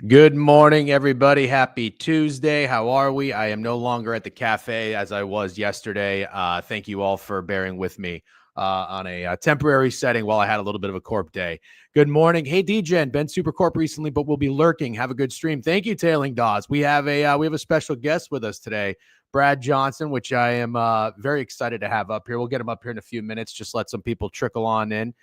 Good morning, everybody. Happy Tuesday. How are we? I am no longer at the cafe as I was yesterday. Thank you all for bearing with me on a temporary setting while I had a little bit of a corp day. Good morning. Hey, DGen, been super corp recently, but we'll be lurking. Have a good stream. Thank you, Tailing Dawes. We have a special guest with us today, Brad Johnson, which I am very excited to have up here. We'll get him up here in a few minutes. Just let some people trickle on in.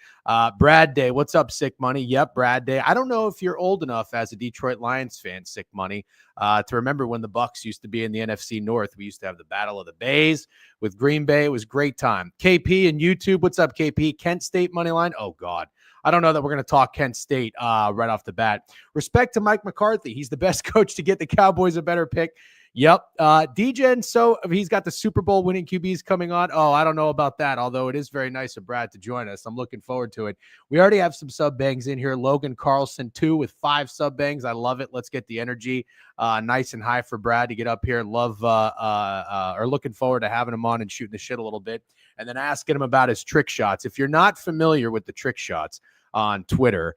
Brad Day, what's up, Sick Money? Yep, Brad Day. I don't know if you're old enough as a Detroit Lions fan, Sick Money, to remember when the Bucs used to be in the NFC North. We used to have the Battle of the Bays with Green Bay. It was a great time. KP and YouTube, what's up, KP? Kent State money line. Oh, God. I don't know that we're going to talk Kent State right off the bat. Respect to Mike McCarthy. He's the best coach to get the Cowboys a better pick. Yep. DGen, so he's got the Super Bowl winning QBs coming on. Oh, I don't know about that, although it is very nice of Brad to join us. I'm looking forward to it. We already have some sub bangs in here. Logan Carlson, 2 with 5 sub bangs. I love it. Let's get the energy nice and high for Brad to get up here. Love or looking forward to having him on and shooting the shit a little bit. And then asking him about his trick shots. If you're not familiar with the trick shots on Twitter,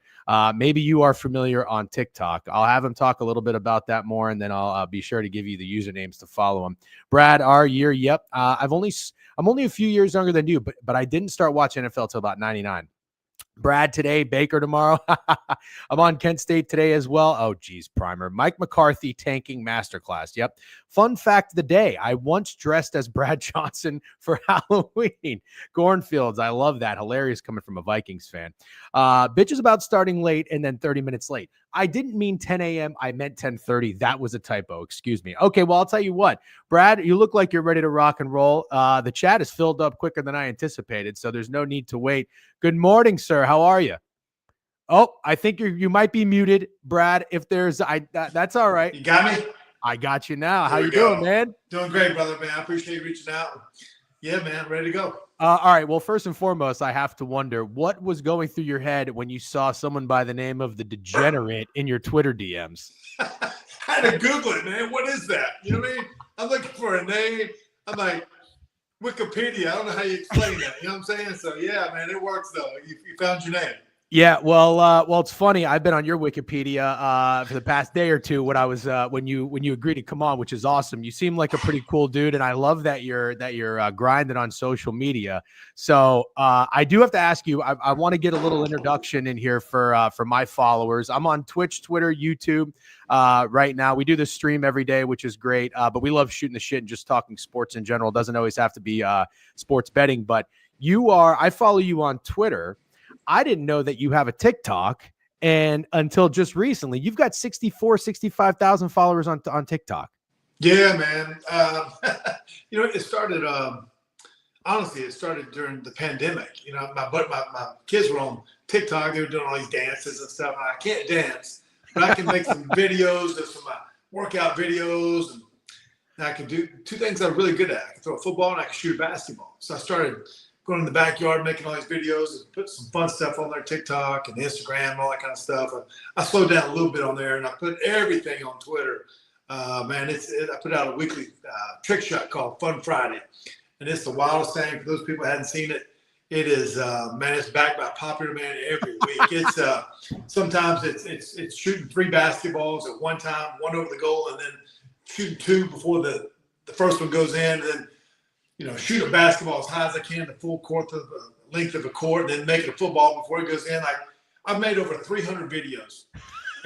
maybe you are familiar on TikTok. I'll have him talk a little bit about that more, and then I'll be sure to give you the usernames to follow him. Brad, our year, yep. I'm only a few years younger than you, but I didn't start watching NFL till about 99. Brad today, Baker tomorrow. I'm on Kent State today as well. Oh, geez, primer. Mike McCarthy tanking masterclass. Yep. Fun fact of the day. I once dressed as Brad Johnson for Halloween. Cornfields. I love that. Hilarious coming from a Vikings fan. Bitches about starting late and then 30 minutes late. I didn't mean 10 a.m. I meant 10:30. That was a typo. Excuse me. Okay, well, I'll tell you what. Brad, you look like you're ready to rock and roll. The chat is filled up quicker than I anticipated, so there's no need to wait. Good morning, sir. How are you? Oh, I think you might be muted, Brad. If there's, that's all right. You got me? I got you now. How you doing, man? Doing great, brother, man. I appreciate you reaching out. Yeah, man. Ready to go. All right. Well, first and foremost, I have to wonder what was going through your head when you saw someone by the name of the Degenerate in your Twitter DMs. I had to Google it, man. What is that? You know what I mean? I'm looking for a name. I'm like, Wikipedia. I don't know how you explain that. You know what I'm saying? So, yeah, man, it works, though. You found your name. Yeah, well, it's funny. I've been on your Wikipedia for the past day or two when I was when you agreed to come on, which is awesome. You seem like a pretty cool dude, and I love that you're grinding on social media. So I do have to ask you. I want to get a little introduction in here for my followers. I'm on Twitch, Twitter, YouTube right now. We do this stream every day, which is great. But we love shooting the shit and just talking sports in general. It doesn't always have to be sports betting, but I follow you on Twitter. I didn't know that you have a TikTok, and until just recently, you've got 65,000 followers on TikTok. Yeah, man. It started. Honestly, it started during the pandemic. My kids were on TikTok. They were doing all these dances and stuff. I can't dance, but I can make some videos of some workout videos, and I can do two things I'm really good at. I can throw a football and I can shoot a basketball. So I started going in the backyard, making all these videos, and put some fun stuff on there, TikTok and Instagram, and all that kind of stuff. I slowed down a little bit on there, and I put everything on Twitter. Man, I put out a weekly trick shot called Fun Friday, and it's the wildest thing. For those people who hadn't seen it, it is man, it's backed by Popular Man every week. It's sometimes it's shooting 3 basketballs at one time, one over the goal, and then shooting 2 before the first one goes in, and then shoot a basketball as high as I can, the full court, the length of a court, and then make it a football before it goes in. Like, I've made over 300 videos,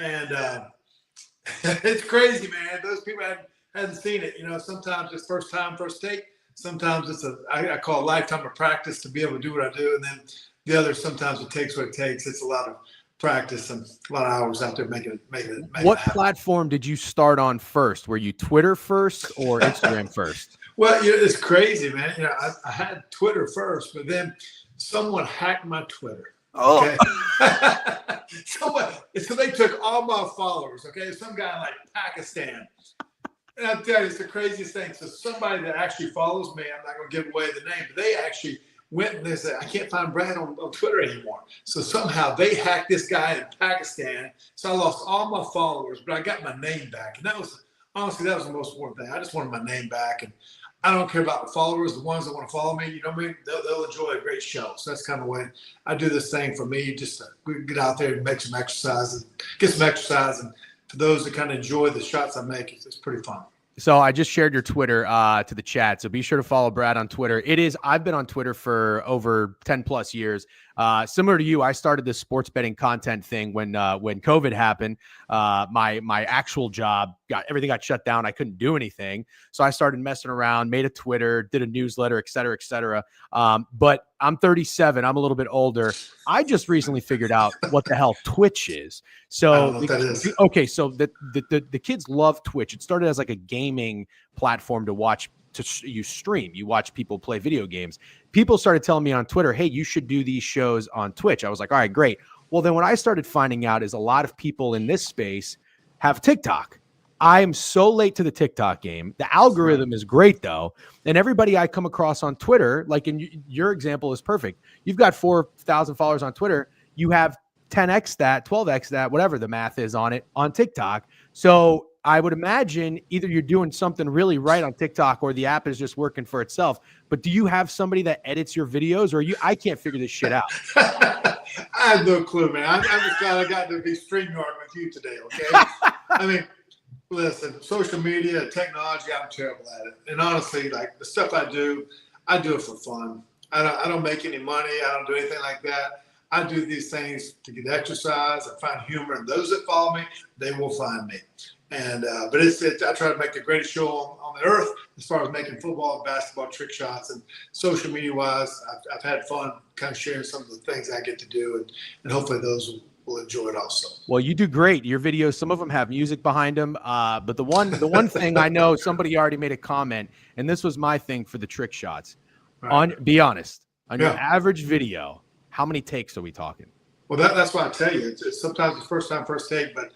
and it's crazy, man. Those people hadn't seen it. Sometimes it's first time, first take. Sometimes it's I call a lifetime of practice to be able to do what I do, and then the other, sometimes it takes what it takes. It's a lot of practice and a lot of hours out there making it. What platform did you start on first? Were you Twitter first or Instagram first? Well, it's crazy, man. I had Twitter first, but then someone hacked my Twitter. Okay. So they took all my followers. Okay, some guy in like Pakistan. And I'll tell you, it's the craziest thing. So somebody that actually follows me, I'm not going to give away the name, but they actually went and they said, I can't find Brad on Twitter anymore. So somehow they hacked this guy in Pakistan. So I lost all my followers, but I got my name back. And that was the most important thing. I just wanted my name back. And I don't care about the followers, the ones that want to follow me. You know what I mean? They'll enjoy a great show. So that's kind of the way I do this thing for me, just to get out there and make some exercise and get some exercise. And for those that kind of enjoy the shots I make, it's pretty fun. So I just shared your Twitter to the chat. So be sure to follow Brad on Twitter. I've been on Twitter for over 10 plus years. Similar to you, I started this sports betting content thing when COVID happened. My actual job everything got shut down. I couldn't do anything. So I started messing around, made a Twitter, did a newsletter, et cetera, et cetera. But I'm 37. I'm a little bit older. I just recently figured out what the hell Twitch is. So, okay. So the kids love Twitch. It started as like a gaming platform to watch, you stream, you watch people play video games. People started telling me on Twitter, hey, you should do these shows on Twitch. I was like, all right, great. Well, then what I started finding out is a lot of people in this space have TikTok. I am so late to the TikTok game. The algorithm is great though. And everybody I come across on Twitter, like in your example is perfect. You've got 4,000 followers on Twitter. You have 10x that, 12x that, whatever the math is on it on TikTok. So I would imagine either you're doing something really right on TikTok or the app is just working for itself. But do you have somebody that edits your videos, or I can't figure this shit out? I have no clue, man. I'm just glad I got to be StreamYard with you today, okay? I mean, listen, social media, technology, I'm terrible at it. And honestly, like the stuff I do it for fun. I don't make any money. I don't do anything like that. I do these things to get exercise. I find humor, and those that follow me, they will find me. And but I try to make the greatest show on the earth as far as making football and basketball trick shots, and social media wise, I've had fun kind of sharing some of the things I get to do, and hopefully those will enjoy it also. Well, you do great. Your videos, some of them have music behind them, but the one thing I know, somebody already made a comment, and this was my thing for the trick shots. Right. Be honest, on your average video, how many takes are we talking? Well, that's why I tell you, it's sometimes the first take, but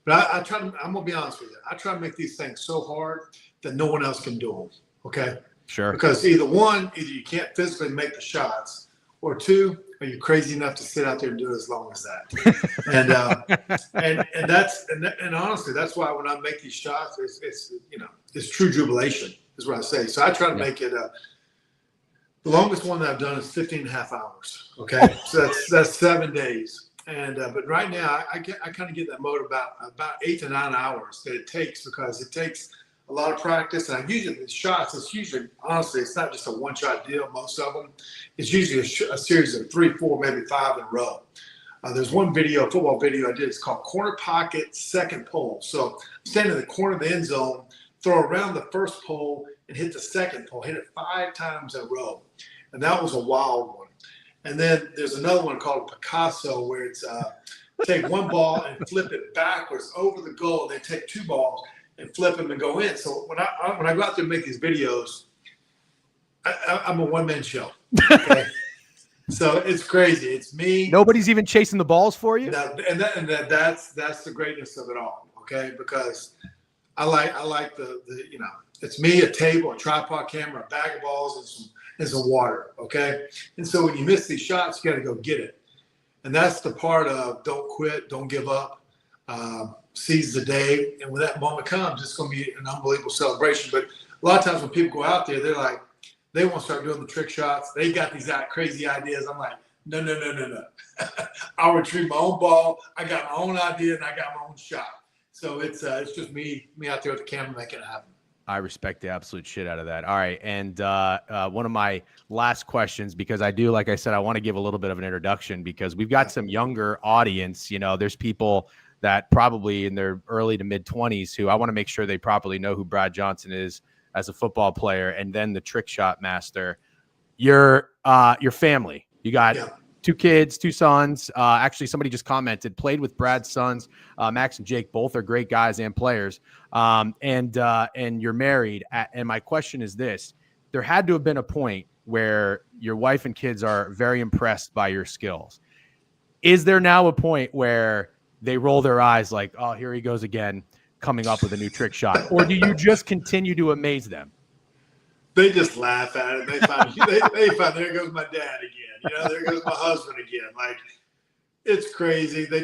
I try to, I'm going to be honest with you. I try to make these things so hard that no one else can do them. Okay. Sure. Because either you can't physically make the shots, or 2, are you crazy enough to sit out there and do it as long as that? and honestly, that's why when I make these shots, it's true jubilation is what I say. So I try to make it, the longest one that I've done is 15 and a half hours. Okay. So that's 7 days. But right now I kind of get that mode about 8 to 9 hours that it takes, because it takes a lot of practice. And I usually the shots. It's usually, honestly, it's not just a one shot deal. Most of them, it's usually a series of 3, 4, maybe 5 in a row. There's one video, a football video I did. It's called Corner Pocket Second Pole. So stand in the corner of the end zone, throw around the first pole, and hit the second pole. Hit it 5 times in a row, and that was a wild one. And then there's another one called Picasso, where it's take one ball and flip it backwards over the goal. They take 2 balls and flip them and go in. So when I go out there and make these videos, I'm a one-man show. Okay? So it's crazy. It's me. Nobody's even chasing the balls for you. That's the greatness of it all. Okay, because I like the it's me, a table, a tripod camera, a bag of balls, and some water. Okay, and so when you miss these shots, you got to go get it, and that's the part of don't quit, don't give up, seize the day, and when that moment comes, it's going to be an unbelievable celebration. But a lot of times when people go out there, they're like, they want to start doing the trick shots. They got these crazy ideas. I'm like, no. I'll retrieve my own ball. I got my own idea, and I got my own shot. So it's just me out there with the camera making it happen. I respect the absolute shit out of that. All right, and one of my last questions, because I do, like I said, I want to give a little bit of an introduction, because we've got some younger audience. There's people that probably in their early to mid 20s who I want to make sure they properly know who Brad Johnson is as a football player, and then the trick shot master. Your family, you got 2 kids, 2 sons. Actually, somebody just commented, played with Brad's sons, Max and Jake. Both are great guys and players. And you're married. And my question is this: there had to have been a point where your wife and kids are very impressed by your skills. Is there now a point where they roll their eyes like, oh, here he goes again, coming up with a new trick shot? Or do you just continue to amaze them? They just laugh at it. They find there goes my dad again. There goes my husband again. Like, it's crazy. They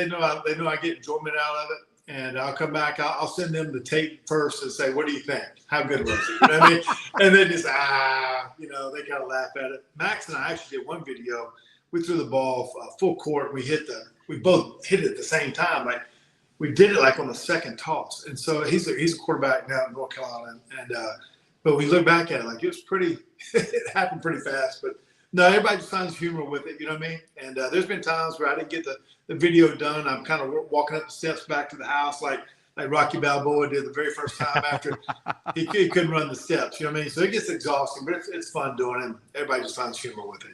know I get enjoyment out of it, and I'll come back. I'll send them the tape first and say, "What do you think? How good was it?" You know what I mean? And they just they kind of laugh at it. Max and I actually did one video. We threw the ball full court. We both hit it at the same time. Like, we did it like on the second toss. And so he's a quarterback now in North Carolina, but we look back at it like it was it happened pretty fast. But no, everybody just finds humor with it, you know what I mean? And there's been times where I didn't get the video done. I'm kind of walking up the steps back to the house like Rocky Balboa did the very first time after he couldn't run the steps, you know what I mean? So it gets exhausting, but it's fun doing it. Everybody just finds humor with it,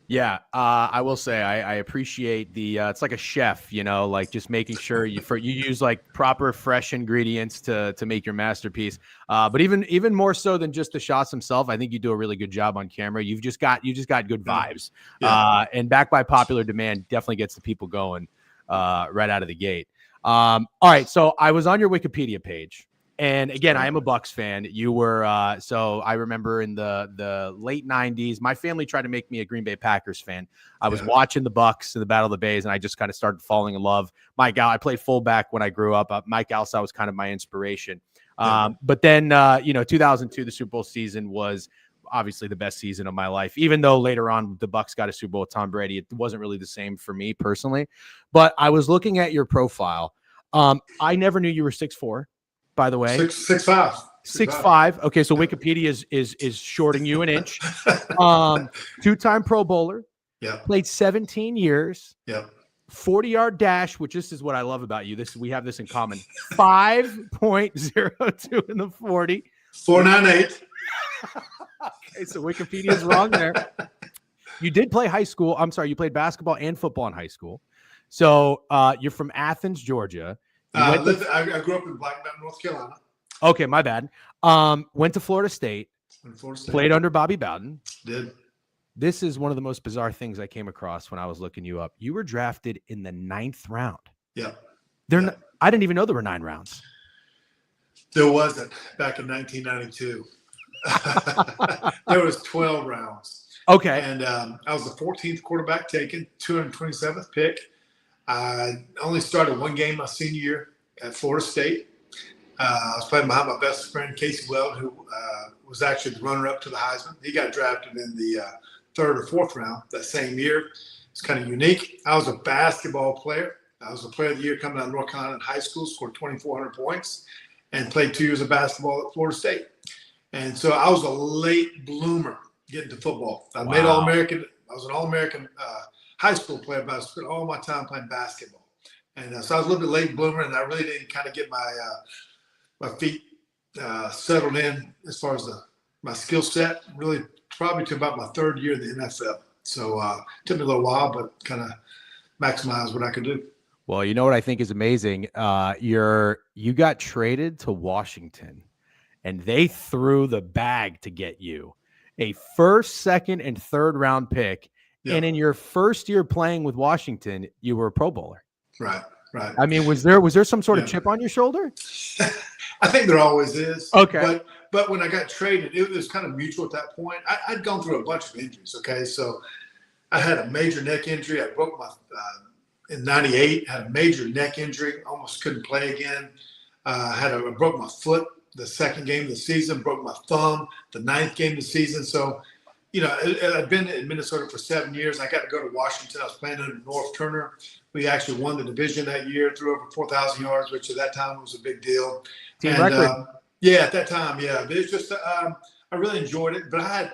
Yeah, I will say I appreciate it's like a chef, like just making sure you use like proper fresh ingredients to make your masterpiece. But even more so than just the shots themselves, I think you do a really good job on camera. You just got good vibes. Yeah. And backed by popular demand definitely gets the people going right out of the gate. All right, so I was on your Wikipedia page. And again, I am a Bucs fan. You were, so I remember in the late 90s, my family tried to make me a Green Bay Packers fan. I was watching the Bucs in the Battle of the Bays, and I just kind of started falling in love. I played fullback when I grew up. Mike Alstott was kind of my inspiration. But then, 2002, the Super Bowl season was obviously the best season of my life. Even though later on the Bucs got a Super Bowl with Tom Brady, it wasn't really the same for me personally. But I was looking at your profile. I never knew you were 6'4". By the way, 6'5". 6'5". Okay, so Wikipedia is shorting you an inch. 2-time Pro Bowler. Yeah. Played 17 years. Yeah. 40-yard dash, which this is what I love about you. We have this in common. 5.02 in the 40. 4.98. Okay, so Wikipedia is wrong there. You did play high school. I'm sorry, you played basketball and football in high school. So you're from Athens, Georgia. I grew up in Black Mountain, North Carolina. Okay, my bad. Went to Florida State. Played under Bobby Bowden. Did. This is one of the most bizarre things I came across when I was looking you up. You were drafted in the 9th round. Yeah. I didn't even know there were 9 rounds. There wasn't back in 1992. There was 12 rounds. Okay. And I was the 14th quarterback taken, 227th pick. I only started one game my senior year at Florida State. I was playing behind my best friend, Casey Weld, who was actually the runner-up to the Heisman. He got drafted in the 3rd or 4th round that same year. It's kind of unique. I was a basketball player. I was the player of the year coming out of North Carolina High School, scored 2,400 points, and played 2 years of basketball at Florida State. And so I was a late bloomer getting to football. I made All-American. I was an All-American high school player, but I spent all my time playing basketball. And so I was a little bit late bloomer, and I really didn't kind of get my feet settled in as far as my skill set, really probably to about my third year in the NFL. So it took me a little while, but kind of maximize what I could do. Well, you know what I think is amazing? You got traded to Washington, and they threw the bag to get you a first, second, and third round pick. Yeah. And in your first year playing with Washington, you were a Pro Bowler. Right. I mean, was there some sort of chip on your shoulder? I think there always is. Okay. But when I got traded, it was kind of mutual at that point. I'd gone through a bunch of injuries. Okay. So I had a major neck injury. I broke my, in 98, had a major neck injury, almost couldn't play again. I broke my foot the second game of the season, broke my thumb the ninth game of the season. So, you know, I'd been in Minnesota for 7 years. I got to go to Washington. I was playing under North Turner. We actually won the division that year, threw over 4,000 yards, which at that time was a big deal. Team record. Yeah, at that time, yeah. But it's just, I really enjoyed it. But I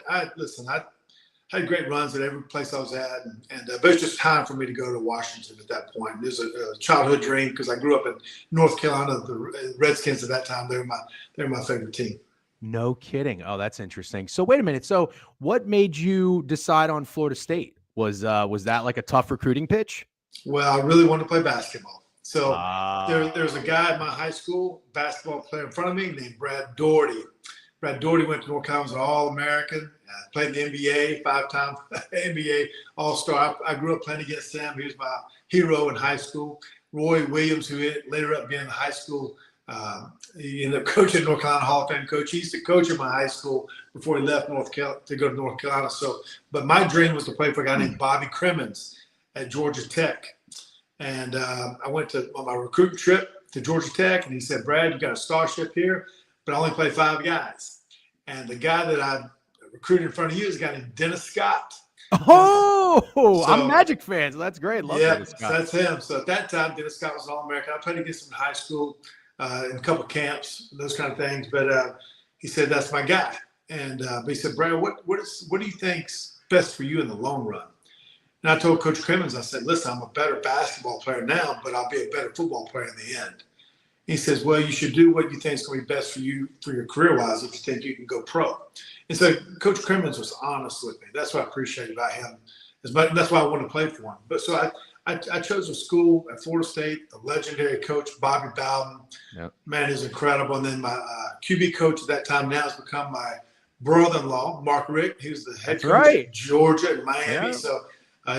had great runs at every place I was at, but it's just time for me to go to Washington at that point. It was a childhood dream because I grew up in North Carolina. The Redskins at that time, they were my favorite team. No kidding. Oh, that's interesting. So wait a minute. So what made you decide on Florida State? Was that like a tough recruiting pitch? Well, I really wanted to play basketball. So there's a guy at my high school basketball player in front of me named Brad Daugherty. Brad Daugherty went to North Carolina, was an All-American, played in the NBA, 5-time NBA All-Star. I grew up playing against him. He was my hero in high school. Roy Williams, who later up being the high school, he ended up coaching North Carolina Hall of Fame coach. He used to coach in my high school before he left North Carolina to go to North Carolina. So, but my dream was to play for a guy named Bobby Crimmins at Georgia Tech. And I went on my recruiting trip to Georgia Tech, and he said, "Brad, you got a scholarship here, but I only play 5 guys." And the guy that I recruited in front of you is a guy named Dennis Scott. Oh, so, I'm Magic fan, so that's great. Love Dennis Scott. So that's him. So at that time, Dennis Scott was an All-American. I played against him in high school, in a couple of camps, those kind of things. But he said, "That's my guy." And but he said, "Brad, what do you think's best for you in the long run?" And I told Coach Crimmins, I said, "Listen, I'm a better basketball player now, but I'll be a better football player in the end." He says, "Well, you should do what you think is going to be best for you for your career-wise if you think you can go pro." And so Coach Crimmins was honest with me. That's what I appreciate about him. That's why I wanted to play for him. But so I chose a school at Florida State, the legendary coach, Bobby Bowden. Yep. Man, he's incredible. And then my QB coach at that time now has become my brother-in-law, Mark Richt. He was the head coach at Georgia and Miami. Yep. So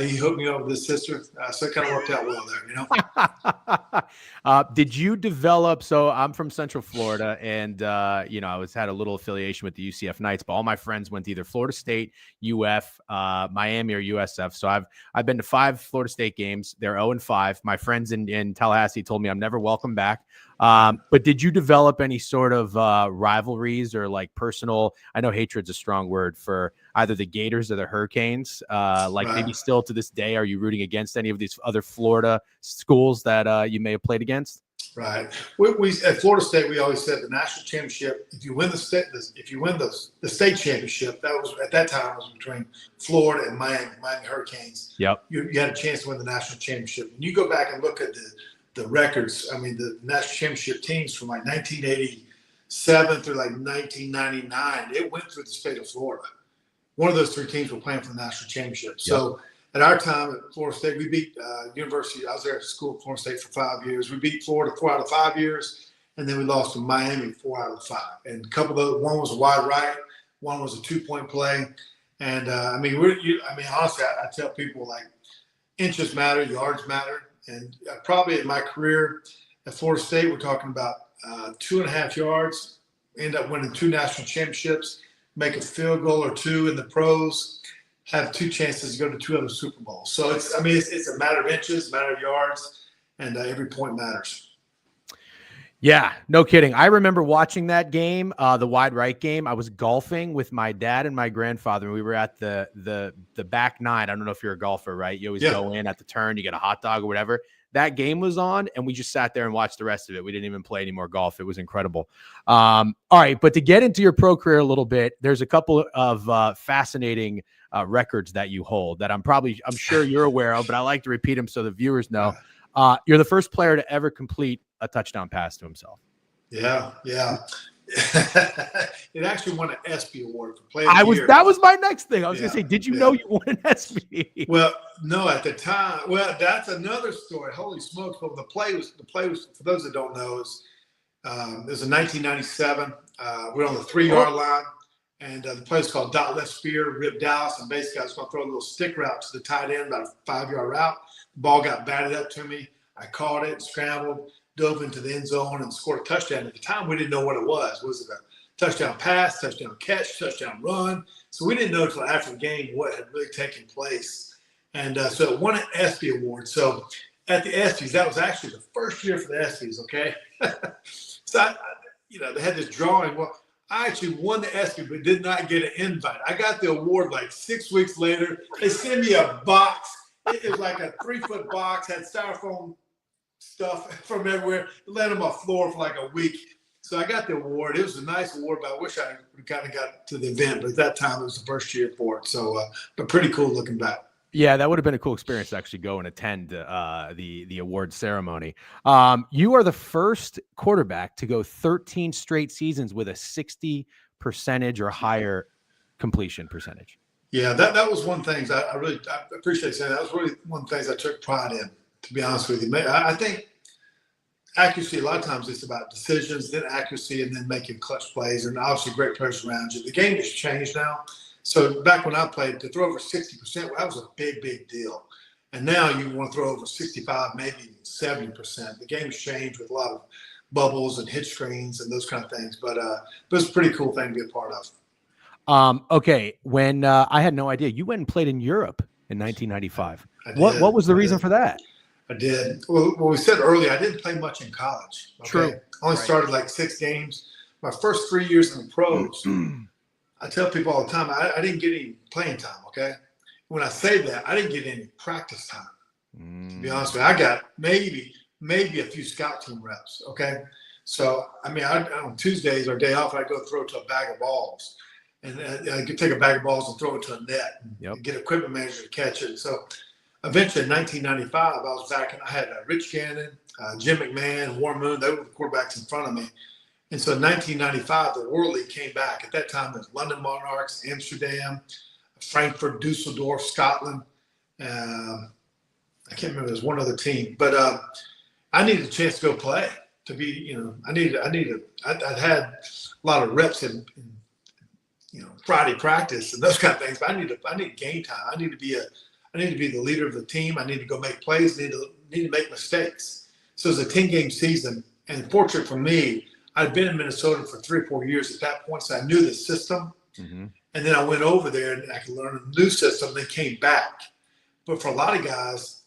he hooked me up with his sister, so it kind of worked out well there, you know. Did you develop? So I'm from Central Florida, and you know, I had a little affiliation with the UCF Knights, but all my friends went to either Florida State, UF, Miami, or USF. So I've been to 5 Florida State games. They're 0-5. My friends in Tallahassee told me I'm never welcome back. But did you develop any sort of rivalries or like personal? I know hatred's a strong word for either the Gators or the Hurricanes. Like maybe still to this day, are you rooting against any of these other Florida schools that you may have played against? Right. We at Florida State, we always said the national championship. If you win the state championship, that was at that time was between Florida and Miami Hurricanes. Yep. You had a chance to win the national championship. When you go back and look at the records, I mean, the national championship teams from like 1987 through like 1999, it went through the state of Florida. One of those 3 teams were playing for the national championship. So at our time at Florida State, we beat University. I was there at school at Florida State for 5 years. We beat Florida 4 out of 5 years, and then we lost to Miami 4 out of 5. And a couple of one was a wide right, one was a 2-point play. And I mean, honestly, I tell people like inches matter, yards matter. And probably in my career at Florida State, we're talking about 2.5 yards, end up winning 2 national championships, make a field goal or 2 in the pros, have 2 chances to go to 2 other Super Bowls. So it's a matter of inches, a matter of yards, and every point matters. Yeah, no kidding. I remember watching that game, the wide right game. I was golfing with my dad and my grandfather. We were at the back nine. I don't know if you're a golfer, right? You always Yeah. go in at the turn, you get a hot dog or whatever. That game was on, and we just sat there and watched the rest of it. We didn't even play any more golf. It was incredible. All right, but to get into your pro career a little bit, there's a couple of fascinating records that you hold that I'm sure you're aware of, but I like to repeat them so the viewers know. You're the first player to ever complete a touchdown pass to himself. Yeah. It actually won an ESPY award for player of the year. That was my next thing. I was going to say, did you know you won an ESPY? Well, no, at the time. Well, that's another story. Holy smokes! But the play was for those that don't know is it was in 1997. We're on the 3-yard line, and the play was called dot left spear, Rip Dallas, and basically I was going to throw a little stick route to the tight end, about a 5-yard route. The ball got batted up to me. I caught it, scrambled, dove into the end zone, and scored a touchdown. At the time, we didn't know what it was. Was it a touchdown pass, touchdown catch, touchdown run? So we didn't know until after the game what had really taken place. And so it won an ESPY award. So at the ESPYs, that was actually the first year for the ESPYs, okay? So, they had this drawing. Well, I actually won the ESPY but did not get an invite. I got the award like 6 weeks later. They sent me a box. It was like a 3-foot box, had styrofoam stuff from everywhere. It landed on my floor for like a week. So I got the award. It was a nice award, but I wish I kind of got to the event. But at that time, it was the first year for it. So, but pretty cool looking back. Yeah, that would have been a cool experience to actually go and attend the award ceremony. You are the first quarterback to go 13 straight seasons with a 60% or higher completion percentage. Yeah, that was one thing I appreciate saying. That was really one of the things I took pride in, to be honest with you. I think accuracy, a lot of times it's about decisions, then accuracy, and then making clutch plays, and obviously great players around you. The game has changed now. So back when I played, to throw over 60%, that was a big, big deal. And now you want to throw over 65, maybe even 70%. The game's changed with a lot of bubbles and hit screens and those kind of things. But it's a pretty cool thing to be a part of. Okay, when I had no idea, you went and played in Europe in 1995. What was the reason for that? I did. Well, we said earlier, I didn't play much in college. Okay? True. I only started like 6 games. My first 3 years in the pros, I tell people all the time, I didn't get any playing time, okay? When I say that, I didn't get any practice time. To be honest with you, I got maybe a few scout team reps, okay? So, I mean, on Tuesdays or day off, I'd go throw to a bag of balls. And I could take a bag of balls and throw it to a net and get equipment manager to catch it. So, eventually in 1995, I was back and I had Rich Gannon, Jim McMahon, Warren Moon. They were the quarterbacks in front of me. And so in 1995, the World League came back. At that time, there's London Monarchs, Amsterdam, Frankfurt, Dusseldorf, Scotland. I can't remember. There's one other team. But I needed a chance to go play. To be, I'd had a lot of reps in Friday practice and those kind of things. But I need game time. I need to be the leader of the team. I need to go make plays. I need to make mistakes. So it was a 10-game season. And fortunate for me, I'd been in Minnesota for 3 or 4 years at that point, so I knew the system. Mm-hmm. And then I went over there and I could learn a new system. They came back. But for a lot of guys,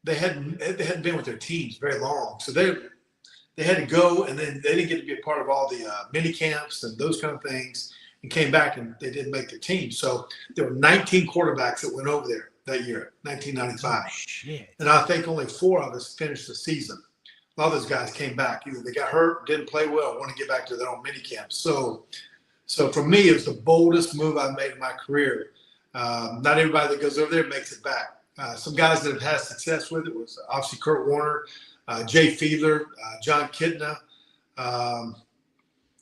they hadn't been with their teams very long. So they had to go, and then they didn't get to be a part of all the mini camps and those kind of things, and came back and they didn't make their team. So there were 19 quarterbacks that went over there that year, 1995. Oh, shit. And I think only 4 of us finished the season. A lot of those guys came back. Either they got hurt, didn't play well, want to get back to their own mini camp. So for me, it was the boldest move I made in my career. Not everybody that goes over there makes it back. Some guys that have had success with it was obviously Kurt Warner, Jay Fiedler, John Kitna, a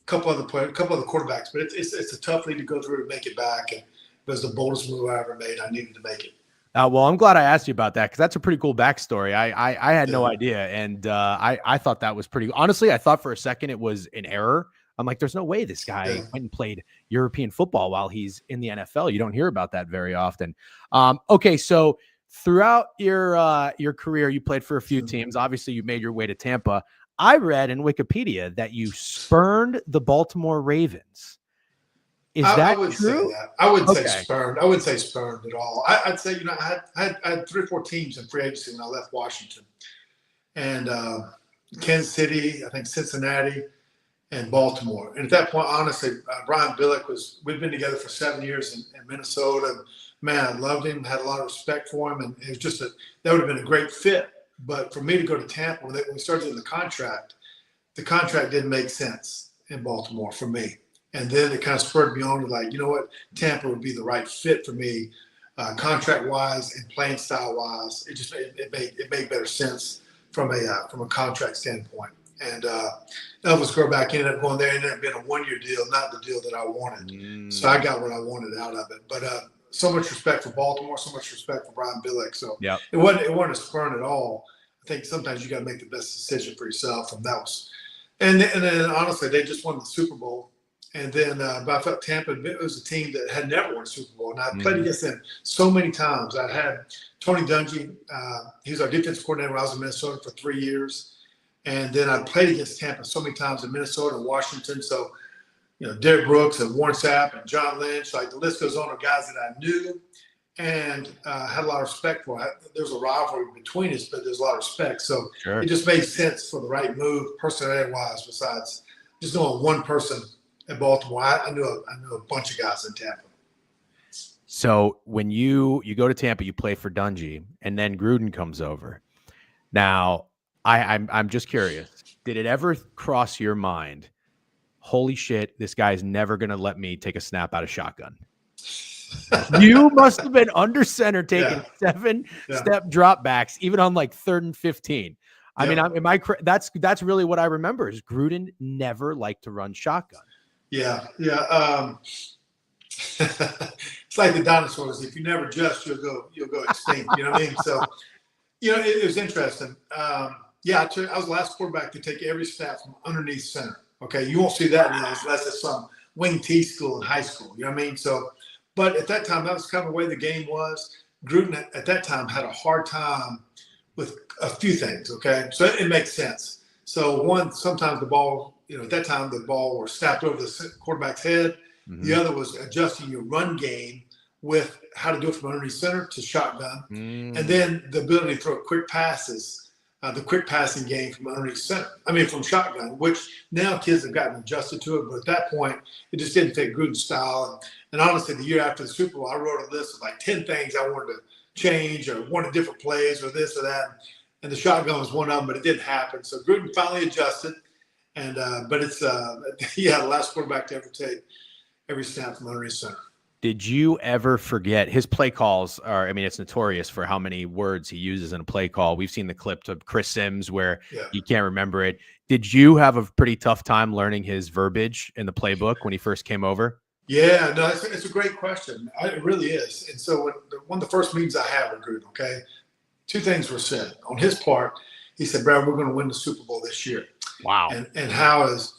couple other players, a couple other quarterbacks. But it's a tough league to go through to make it back. And it was the boldest move I ever made. I needed to make it. Well, I'm glad I asked you about that because that's a pretty cool backstory. I had no idea, and I thought that was pretty. Honestly, I thought for a second it was an error. I'm like, there's no way this guy went and played European football while he's in the NFL. You don't hear about that very often. Okay, so throughout your career, you played for a few teams. Obviously, you made your way to Tampa. I read in Wikipedia that you spurned the Baltimore Ravens. Is that true? Say that. I wouldn't say spurned. I wouldn't say spurned at all. I'd say, I had 3 or 4 teams in free agency when I left Washington. And Kansas City, I think Cincinnati, and Baltimore. And at that point, honestly, Brian Billick we'd been together for 7 years in Minnesota. And man, I loved him, had a lot of respect for him. And it was just that would have been a great fit. But for me to go to Tampa, when we started in the contract didn't make sense in Baltimore for me. And then it kind of spurred me on to like, you know what, Tampa would be the right fit for me, contract-wise and playing style-wise. It made better sense from a contract standpoint. And Elvis Grbac ended up going there. It ended up being a one-year deal, not the deal that I wanted. So I got what I wanted out of it. But so much respect for Baltimore, so much respect for Brian Billick. So it wasn't a spurn at all. I think sometimes you got to make the best decision for yourself. And that was, and then honestly, they just won the Super Bowl. And then but I felt Tampa, it was a team that had never won a Super Bowl. And I played against them so many times. I had Tony Dungy. He was our defensive coordinator when I was in Minnesota for 3 years. And then I played against Tampa so many times in Minnesota and Washington. So, you know, Derek Brooks and Warren Sapp and John Lynch, like the list goes on of guys that I knew and had a lot of respect for. There's a rivalry between us, but there's a lot of respect. So it just made sense for the right move, personality-wise, besides just knowing one person at Baltimore. I knew a bunch of guys in Tampa. So when you go to Tampa, you play for Dungy, and then Gruden comes over. Now, I'm just curious. Did it ever cross your mind, holy shit, this guy's never going to let me take a snap out of shotgun? You must have been under center taking 7-step drop backs, even on like 3rd and 15. I mean, that's really what I remember is Gruden never liked to run shotgun. Yeah. It's like the dinosaurs. If you never adjust, you'll go extinct. You know what I mean? So, you know, it was interesting. I was the last quarterback to take every snap from underneath center. Okay, you won't see that now unless it's some wing T school in high school. You know what I mean? So, but at that time, that was kind of the way the game was. Gruden at that time had a hard time with a few things. Okay, so it makes sense. So one, sometimes the ball, you know, at that time the ball was snapped over the quarterback's head. Mm-hmm. The other was adjusting your run game with how to do it from underneath center to shotgun, and then the ability to throw quick passes. The quick passing game from underneath center. I mean, from shotgun, which now kids have gotten adjusted to it. But at that point, it just didn't fit Gruden's style. And honestly, the year after the Super Bowl, I wrote a list of like 10 things I wanted to change or wanted different plays or this or that. And the shotgun was one of them, but it didn't happen. So Gruden finally adjusted. And but it's the last quarterback to ever take every snap from underneath center. Did you ever forget his play calls are, I mean, it's notorious for how many words he uses in a play call. We've seen the clip of Chris Sims where you can't remember it. Did you have a pretty tough time learning his verbiage in the playbook when he first came over? Yeah, no, it's a great question. It really is. And so one of the first meetings I had with Gruden, okay, 2 things were said. On his part, he said, Brad, we're going to win the Super Bowl this year. Wow. And how is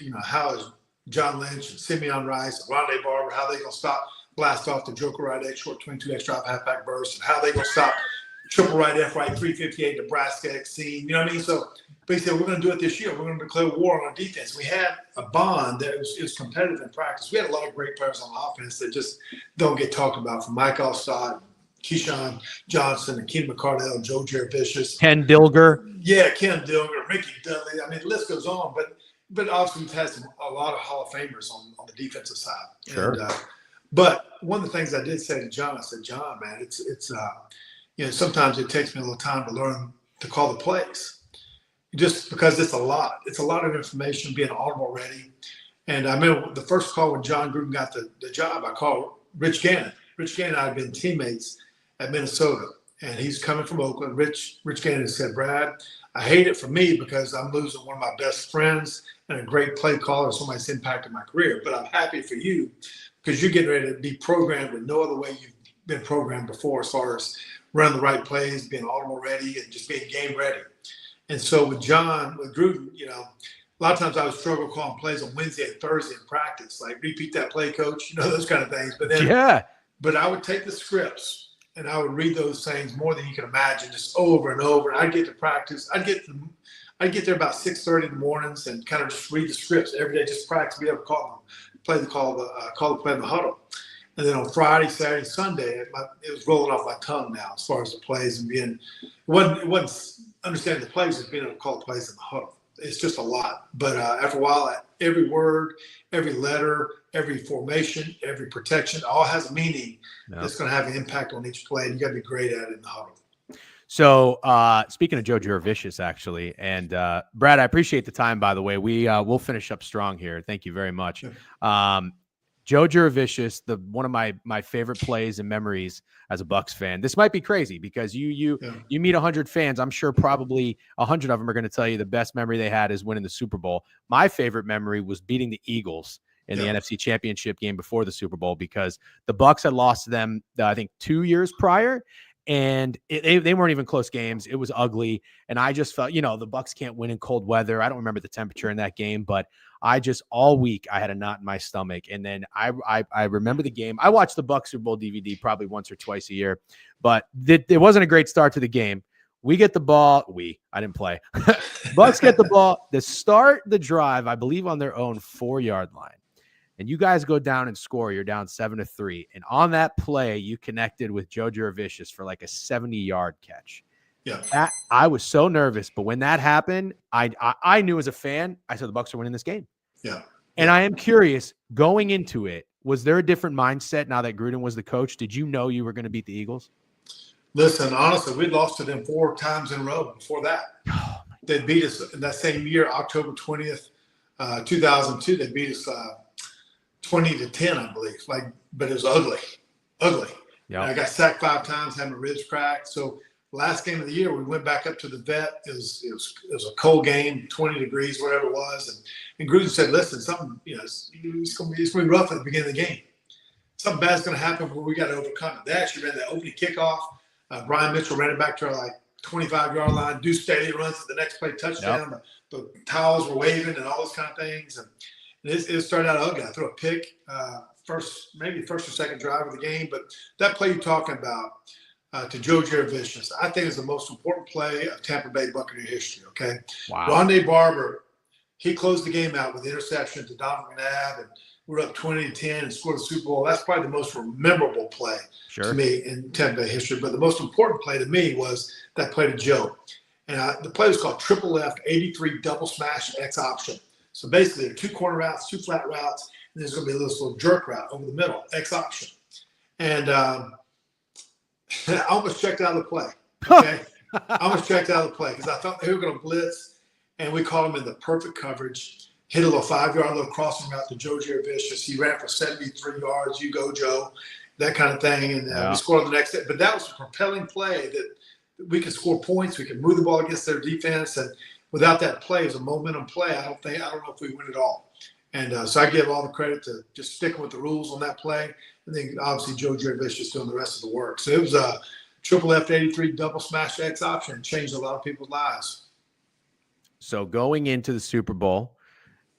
John Lynch and Simeon Rice and Rondé Barber, how they going to blast off the Joker right X short 22X drop halfback burst, and how they gonna stop triple right F right 358 Nebraska X scene. You know what I mean? So basically, we're gonna do it this year. We're gonna declare war on our defense. We had a bond that was competitive in practice. We had a lot of great players on offense that just don't get talked about, from Mike Allstott, Keyshawn Johnson, and Keenan McCardell, and Joe Jurevicius. Ken Dilger. Yeah, Ken Dilger, Ricky Dudley. I mean, the list goes on. But obviously, we've had a lot of Hall of Famers on the defensive side. Sure. And, but one of the things I did say to John, I said, John, man, it's sometimes it takes me a little time to learn to call the plays, just because it's a lot. It's a lot of information, being audible ready. And I remember the first call when John Gruden got the job, I called Rich Gannon. Rich Gannon and I had been teammates at Minnesota, and he's coming from Oakland. Rich Gannon said, Brad, I hate it for me because I'm losing one of my best friends and a great play caller, somebody that's impacted my career. But I'm happy for you, because you're getting ready to be programmed in no other way you've been programmed before, as far as running the right plays, being audible ready, and just being game ready. And so with Gruden, a lot of times I would struggle calling plays on Wednesday and Thursday in practice, like repeat that play, coach, those kind of things. But I would take the scripts and I would read those things more than you can imagine, just over and over. And I'd get to practice. I'd get there about 6:30 in the mornings and kind of just read the scripts every day, just practice, be able to call the play in the huddle. And then on Friday, Saturday, Sunday, it was rolling off my tongue now as far as the plays and it wasn't understanding the plays, it's being able to call the plays in the huddle. it's just a lot. But after a while, every word, every letter, every formation, every protection, all has a meaning that's going to have an impact on each play. And you got to be great at it in the huddle. So speaking of Joe Jurevicius, actually, and Brad, I appreciate the time, by the way. We'll finish up strong here. Thank you very much. Joe Jurevicius, one of my favorite plays and memories as a Bucs fan. This might be crazy because you meet 100 fans. I'm sure probably 100 of them are going to tell you the best memory they had is winning the Super Bowl. My favorite memory was beating the Eagles in the NFC Championship game before the Super Bowl, because the Bucs had lost to them, I think, 2 years prior. And they weren't even close games. It was ugly. And I just felt, the Bucs can't win in cold weather. I don't remember the temperature in that game, but I just, all week, I had a knot in my stomach. And then I remember the game. I watched the Bucs Super Bowl DVD probably once or twice a year, but it wasn't a great start to the game. We get the ball. I didn't play. Bucs get the ball. They start the drive, I believe, on their own 4-yard line. And you guys go down and score. You're down 7-3. And on that play, you connected with Joe Jurevicius for like a 70-yard catch. Yeah. I was so nervous. But when that happened, I knew as a fan, I said the Bucs are winning this game. Yeah. And I am curious, going into it, was there a different mindset now that Gruden was the coach? Did you know you were going to beat the Eagles? Listen, honestly, we lost to them 4 times in a row before that. They beat us in that same year, October 20th, 2002. They beat us 20-10, I believe. But it was ugly. Yeah. I got sacked 5 times, had my ribs cracked. So last game of the year, we went back up to the vet. It was a cold game, 20 degrees, whatever it was. And Gruden said, "Listen, something, it's going to be rough at the beginning of the game. Something bad's going to happen where we got to overcome it." They actually ran that opening kickoff. Brian Mitchell ran it back to our 25-yard line. Deuce Staley runs to the next play, touchdown. Yep. The towels were waving and all those kind of things. And it started out ugly. I threw a pick, first or second drive of the game. But that play you're talking about to Joe Jurevicius, I think is the most important play of Tampa Bay Buccaneer history, okay? Wow. Rondé Barber, he closed the game out with the interception to Donovan McNabb, and we're up 20-10 and scored the Super Bowl. That's probably the most memorable play to me in Tampa Bay history. But the most important play to me was that play to Joe. And the play was called triple left, 83 double smash X option. So basically, there are 2 corner routes, 2 flat routes, and there's going to be a little jerk route over the middle, X option. And I almost checked out of the play. Okay, I almost checked out of the play because I thought they were going to blitz, and we caught him in the perfect coverage. Hit a little 5-yard little crossing route to Joe Jurevicius. He ran for 73 yards. You go, Joe, that kind of thing, and we scored on the next day. But that was a propelling play that we could score points. We could move the ball against their defense, and without that play, it was a momentum play. I don't know if we win it all. And so I give all the credit to just sticking with the rules on that play. And then obviously Joe Jurevicius doing the rest of the work. So it was a triple left 83 double smash X option and changed a lot of people's lives. So going into the Super Bowl,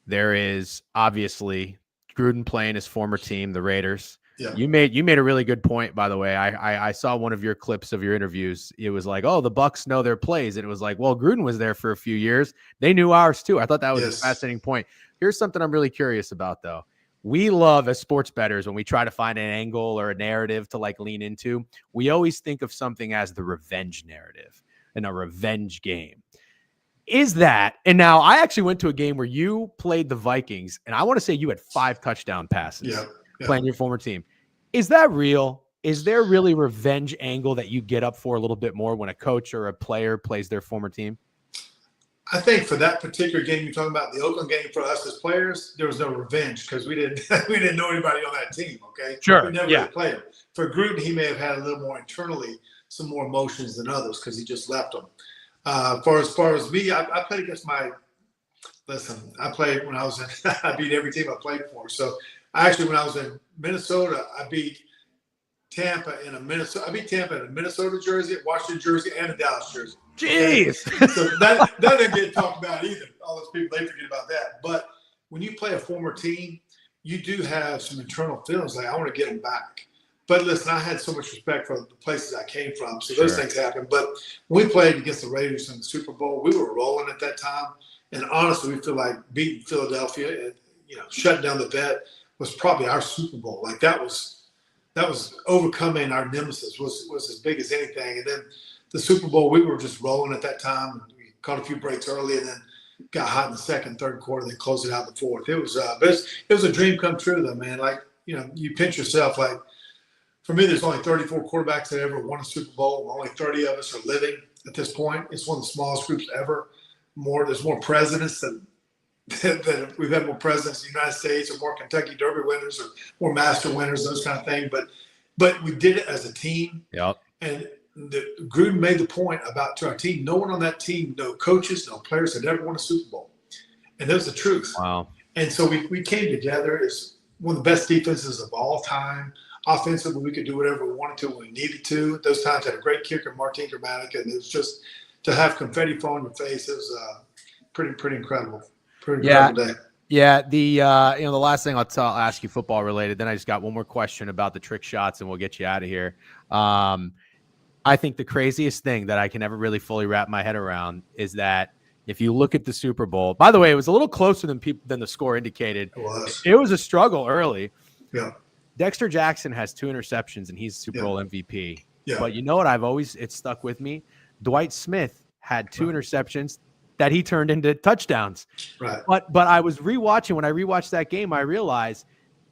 there is obviously Gruden playing his former team, the Raiders. Yeah. You made a really good point, by the way. I saw one of your clips of your interviews. It was like, oh, the Bucs know their plays. And it was like, well, Gruden was there for a few years. They knew ours too. I thought that was a fascinating point. Here's something I'm really curious about, though. We love, as sports bettors, when we try to find an angle or a narrative to lean into, we always think of something as the revenge narrative and a revenge game. Is that, and now I actually went to a game where you played the Vikings, and I want to say you had 5 touchdown passes playing your former team. Is that real? Is there really revenge angle that you get up for a little bit more when a coach or a player plays their former team? I think for that particular game you're talking about, the Oakland game, for us as players, there was no revenge because we didn't know anybody on that team. Okay, sure, we never really played them. For Gruden, he may have had a little more internally, some more emotions than others because he just left them. As far as me, I played against I played when I was in, I beat every team I played for. So when I was in Minnesota, I beat Tampa in a Minnesota jersey, a Washington jersey, and a Dallas jersey. Jeez. So that didn't get talked about either. All those people, they forget about that. But when you play a former team, you do have some internal feelings like, I want to get them back. But listen, I had so much respect for the places I came from, so those things happen. But when we played against the Raiders in the Super Bowl, we were rolling at that time. And honestly, we feel like beating Philadelphia and shutting down the vet was probably our Super Bowl. Like that was overcoming our nemesis was as big as anything. And then the Super Bowl, we were just rolling at that time. We caught a few breaks early, and then got hot in the second, third quarter, then closed it out in the fourth. It was, but it was a dream come true, though, man. Like, you pinch yourself. Like, for me, there's only 34 quarterbacks that ever won a Super Bowl. Only 30 of us are living at this point. It's one of the smallest groups ever. There's more presidents than we've had more presidents in the United States, or more Kentucky Derby winners, or more Master winners, those kind of things. But we did it as a team. Yep. And Gruden made the point to our team, no one on that team, no coaches, no players had ever won a Super Bowl. And that was the truth. Wow. And so we came together as one of the best defenses of all time. Offensively, we could do whatever we wanted to when we needed to. At those times, had a great kicker, Martin Gramatica, and it was just to have confetti fall on your face. It was pretty incredible. Pretty incredible day. Yeah, the last thing I'll ask you, football related. Then I just got one more question about the trick shots, and we'll get you out of here. I think the craziest thing that I can ever really fully wrap my head around is that if you look at the Super Bowl, by the way, it was a little closer than the score indicated. It was a struggle early. Yeah. Dexter Jackson has 2 interceptions, and he's Super Bowl MVP. Yeah. But you know what? It stuck with me. Dwight Smith had 2 interceptions that he turned into touchdowns. Right. But I was rewatching. When I rewatched that game, I realized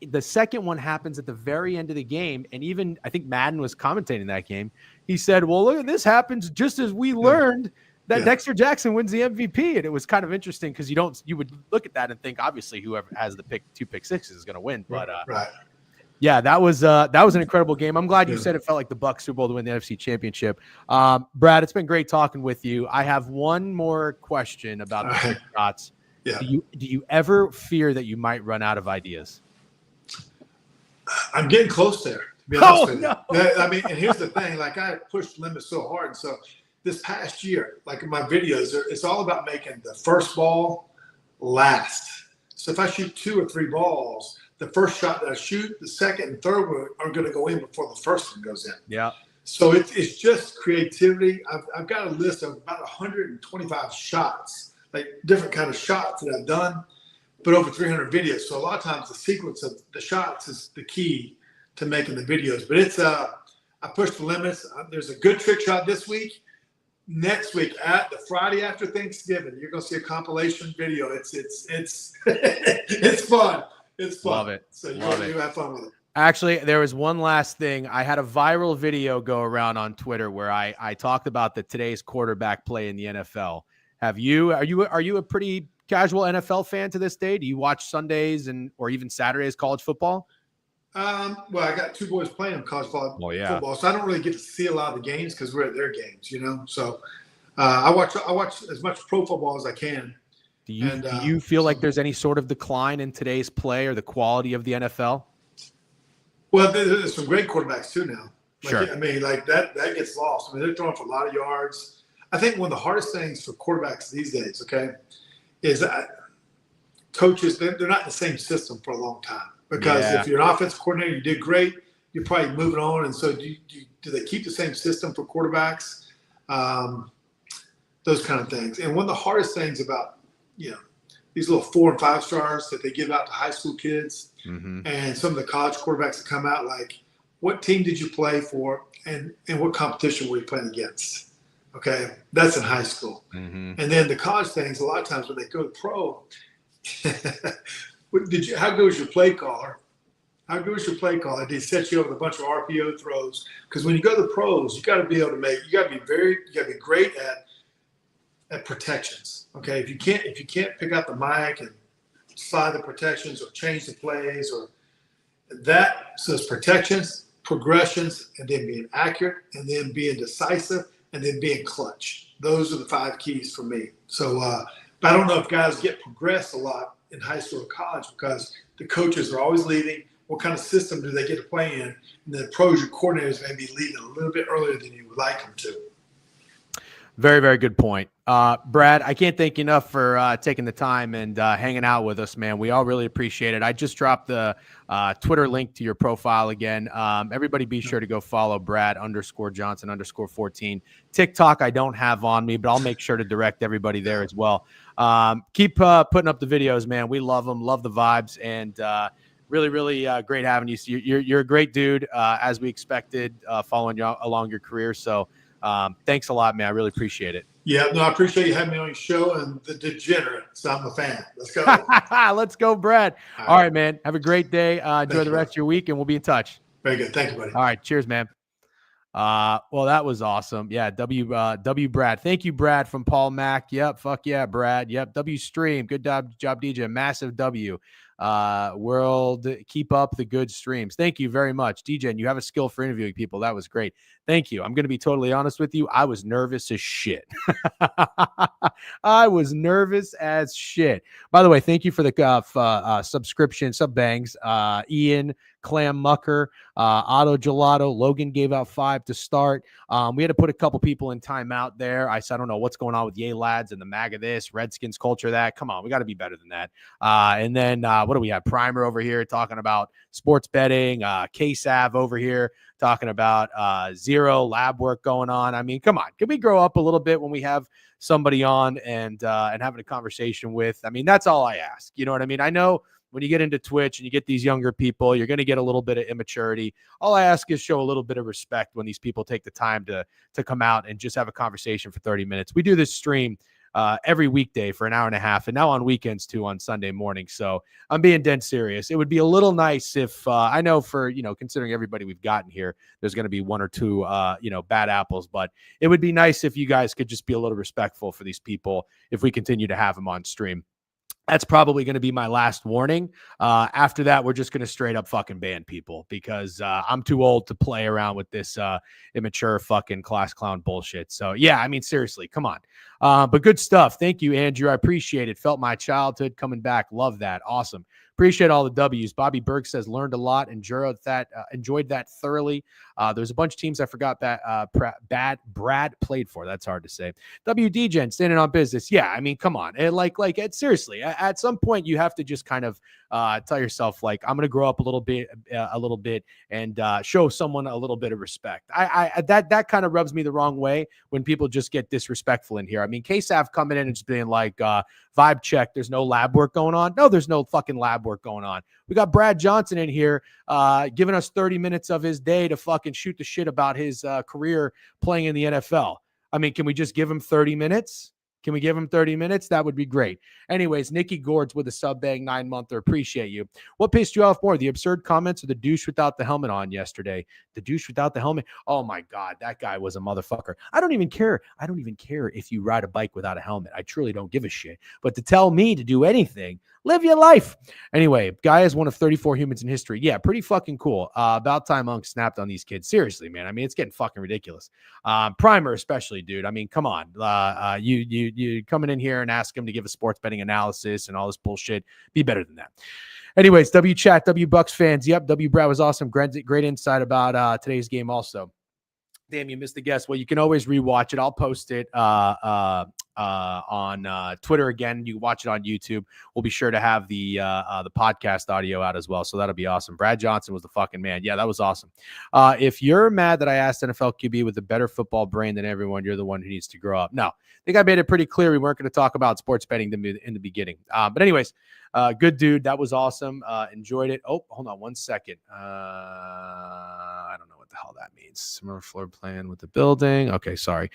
the second one happens at the very end of the game. And even I think Madden was commentating that game. He said, well, look, this happens just as we learned that Dexter Jackson wins the MVP. And it was kind of interesting because you would look at that and think, obviously, whoever has the 2 pick sixes is going to win. But right. Yeah, that was an incredible game. I'm glad you said it felt like the Bucs Super Bowl to win the NFC Championship. Brad, it's been great talking with you. I have one more question about the trick shots. Yeah. Do you ever fear that you might run out of ideas? I'm getting close there. To be honest with you. I mean, and here's the thing: like, I pushed limits so hard, and so this past year, like in my videos, it's all about making the first ball last. So if I shoot 2 or 3 balls, the first shot that I shoot, the second and third one are going to go in before the first one goes in. Yeah. So it's just creativity. I've got a list of about 125 shots, like different kind of shots that I've done, but over 300 videos. So a lot of times the sequence of the shots is the key to making the videos. But it's I push the limits. There's a good trick shot this week. Next week, at the Friday after Thanksgiving, you're going to see a compilation video. It's it's fun. It's fun. Love it. So you have fun with it. Actually, there was one last thing. I had a viral video go around on Twitter where I talked about today's quarterback play in the NFL. Are you a pretty casual NFL fan to this day? Do you watch Sundays or even Saturdays college football? Well, I got 2 boys playing college football, so I don't really get to see a lot of the games because we're at their games, So I watch as much pro football as I can. Do you feel like there's any sort of decline in today's play or the quality of the NFL? Well, there's some great quarterbacks too now. Sure. I mean, like that gets lost. I mean, they're throwing for a lot of yards. I think one of the hardest things for quarterbacks these days, is that coaches, they're not in the same system for a long time. Because if you're an offensive coordinator, you did great, you're probably moving on. And so do they keep the same system for quarterbacks? Those kind of things. And one of the hardest things about these little 4 and 5 stars that they give out to high school kids, and some of the college quarterbacks that come out, like, what team did you play for, and what competition were you playing against? Okay, that's in high school. And then the college things, a lot of times when they go to pro, how good was your play caller? How good was your play caller? Did he set you up with a bunch of RPO throws? Because when you go to the pros, you got to be able to you got to be great at protections. Okay, if you can't pick out the mic and slide the protections or change the plays or that, so it's protections, progressions, and then being accurate, and then being decisive, and then being clutch. Those are the 5 keys for me. So, but I don't know if guys get progressed a lot in high school or college because the coaches are always leaving. What kind of system do they get to play in? And the pros or coordinators may be leaving a little bit earlier than you would like them to. Very, very good point. Brad, I can't thank you enough for taking the time and hanging out with us, man. We all really appreciate it. I just dropped the Twitter link to your profile again. Everybody be sure to go follow Brad_Johnson_14. TikTok I don't have on me, but I'll make sure to direct everybody there as well. Keep putting up the videos, man. We love them, love the vibes, and really, really great having you. So you're a great dude, as we expected, following you along your career. So thanks a lot, man. I really appreciate it. Yeah, no, I appreciate you having me on your show and the Degenerates. I'm a fan. Let's go. Let's go, Brad. All right, man. Have a great day. Enjoy the rest of your week, and we'll be in touch. Very good. Thank you, buddy. All right. Cheers, man. Well, that was awesome. Yeah. W Brad. Thank you, Brad from Paul Mack. Yep. Fuck yeah, Brad. Yep. W Stream. Good job, DJ. Massive W. World, keep up the good streams. Thank you very much, DJ. And you have a skill for interviewing people. That was great. Thank you. I'm going to be totally honest with you. I was nervous as shit. I was nervous as shit. By the way, thank you for the subscription, sub bangs. Ian, Clam Mucker, Otto Gelato, Logan gave out 5 to start. We had to put a couple people in timeout there. I said, I don't know what's going on with Yay Lads and the MAGA this, Redskins culture that. Come on, we got to be better than that. And then what do we have? Primer over here talking about sports betting. KSAV over here talking about zero lab work going on. I mean, come on. Can we grow up a little bit when we have somebody on and having a conversation with? I mean, that's all I ask. You know what I mean? I know when you get into Twitch and you get these younger people, you're going to get a little bit of immaturity. All I ask is show a little bit of respect when these people take the time to come out and just have a conversation for 30 minutes. We do this stream every weekday for an hour and a half, and now on weekends too, on Sunday morning. So I'm being dead serious. It would be a little nice if I know for, considering everybody we've gotten here, there's going to be 1 or 2, bad apples, but it would be nice if you guys could just be a little respectful for these people if we continue to have them on stream. That's probably going to be my last warning. After that, we're just going to straight up fucking ban people because I'm too old to play around with this immature fucking class clown bullshit. So, yeah, I mean, seriously, come on. But good stuff. Thank you, Andrew. I appreciate it. Felt my childhood coming back. Love that. Awesome. Appreciate all the W's. Bobby Berg says, learned a lot. Enjoyed that thoroughly. There's a bunch of teams I forgot that Brad played for. That's hard to say. WD Gen, standing on business. Yeah, I mean, come on. And seriously, at some point you have to just kind of tell yourself, like, I'm going to grow up a little bit and show someone a little bit of respect. That kind of rubs me the wrong way when people just get disrespectful in here. I mean, KSAV coming in and just being like, vibe check, there's no lab work going on. No, there's no fucking lab work going on. We got Brad Johnson in here giving us 30 minutes of his day to fucking shoot the shit about his career playing in the NFL. I mean, can we just give him 30 minutes? Can we give him 30 minutes? That would be great. Anyways, Nikki Gords with a sub-bang 9-monther. Appreciate you. What pissed you off more, the absurd comments or the douche without the helmet on yesterday? The douche without the helmet? Oh, my God. That guy was a motherfucker. I don't even care. I don't even care if you ride a bike without a helmet. I truly don't give a shit. But to tell me to do anything, live your life. Anyway, guy is one of 34 humans in history. Yeah, pretty fucking cool. About time Unk snapped on these kids. Seriously, man. I mean, it's getting fucking ridiculous. Primer especially, dude. I mean, come on. You coming in here and ask him to give a sports betting analysis and all this bullshit. Be better than that. Anyways, W Chat, W Bucks fans. Yep, W Brad was awesome. Great insight about today's game also. Damn, you missed the guess. Well, you can always rewatch it. I'll post it on Twitter again. You can watch it on YouTube. We'll be sure to have the podcast audio out as well. So that'll be awesome. Brad Johnson was the fucking man. Yeah, that was awesome. If you're mad that I asked NFL QB with a better football brain than everyone, you're the one who needs to grow up. No, I think I made it pretty clear we weren't going to talk about sports betting in the beginning. But anyways, good dude. That was awesome. Enjoyed it. Oh, hold on 1 second. I don't know what the hell that means. Similar floor plan with the building. Okay, sorry.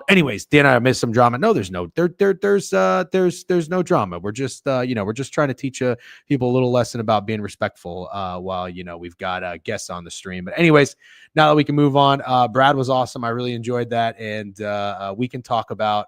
Anyways, Dan, I missed some drama. No, there's no drama. We're just we're just trying to teach people a little lesson about being respectful while we've got guests on the stream. But anyways, now that we can move on, Brad was awesome. I really enjoyed that, and we can talk about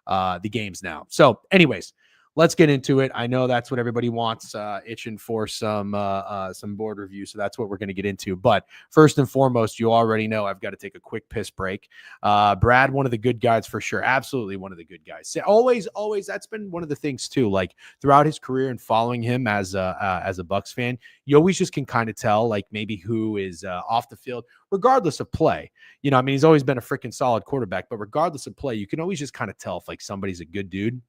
the games now. So, anyways, let's get into it. I know that's what everybody wants, itching for some board review. So that's what we're going to get into. But first and foremost, you already know I've got to take a quick piss break. Brad, one of the good guys for sure. Absolutely one of the good guys. Always. That's been one of the things too. Like throughout his career and following him as a Bucks fan, you always just can kind of tell like maybe who is off the field, regardless of play. I mean, he's always been a freaking solid quarterback, but regardless of play, you can always just kind of tell if like somebody's a good dude.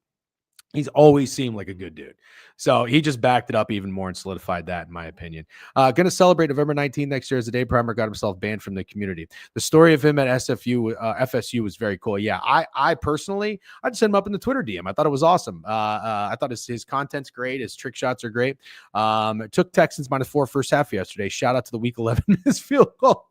He's always seemed like a good dude. So he just backed it up even more and solidified that, in my opinion. Going to celebrate November 19th next year as the day Primer got himself banned from the community. The story of him at FSU was very cool. Yeah, I personally, I just sent him up in the Twitter DM. I thought it was awesome. I thought his content's great. His trick shots are great. It took Texans -4 first half yesterday. Shout out to the week 11 missed field goal.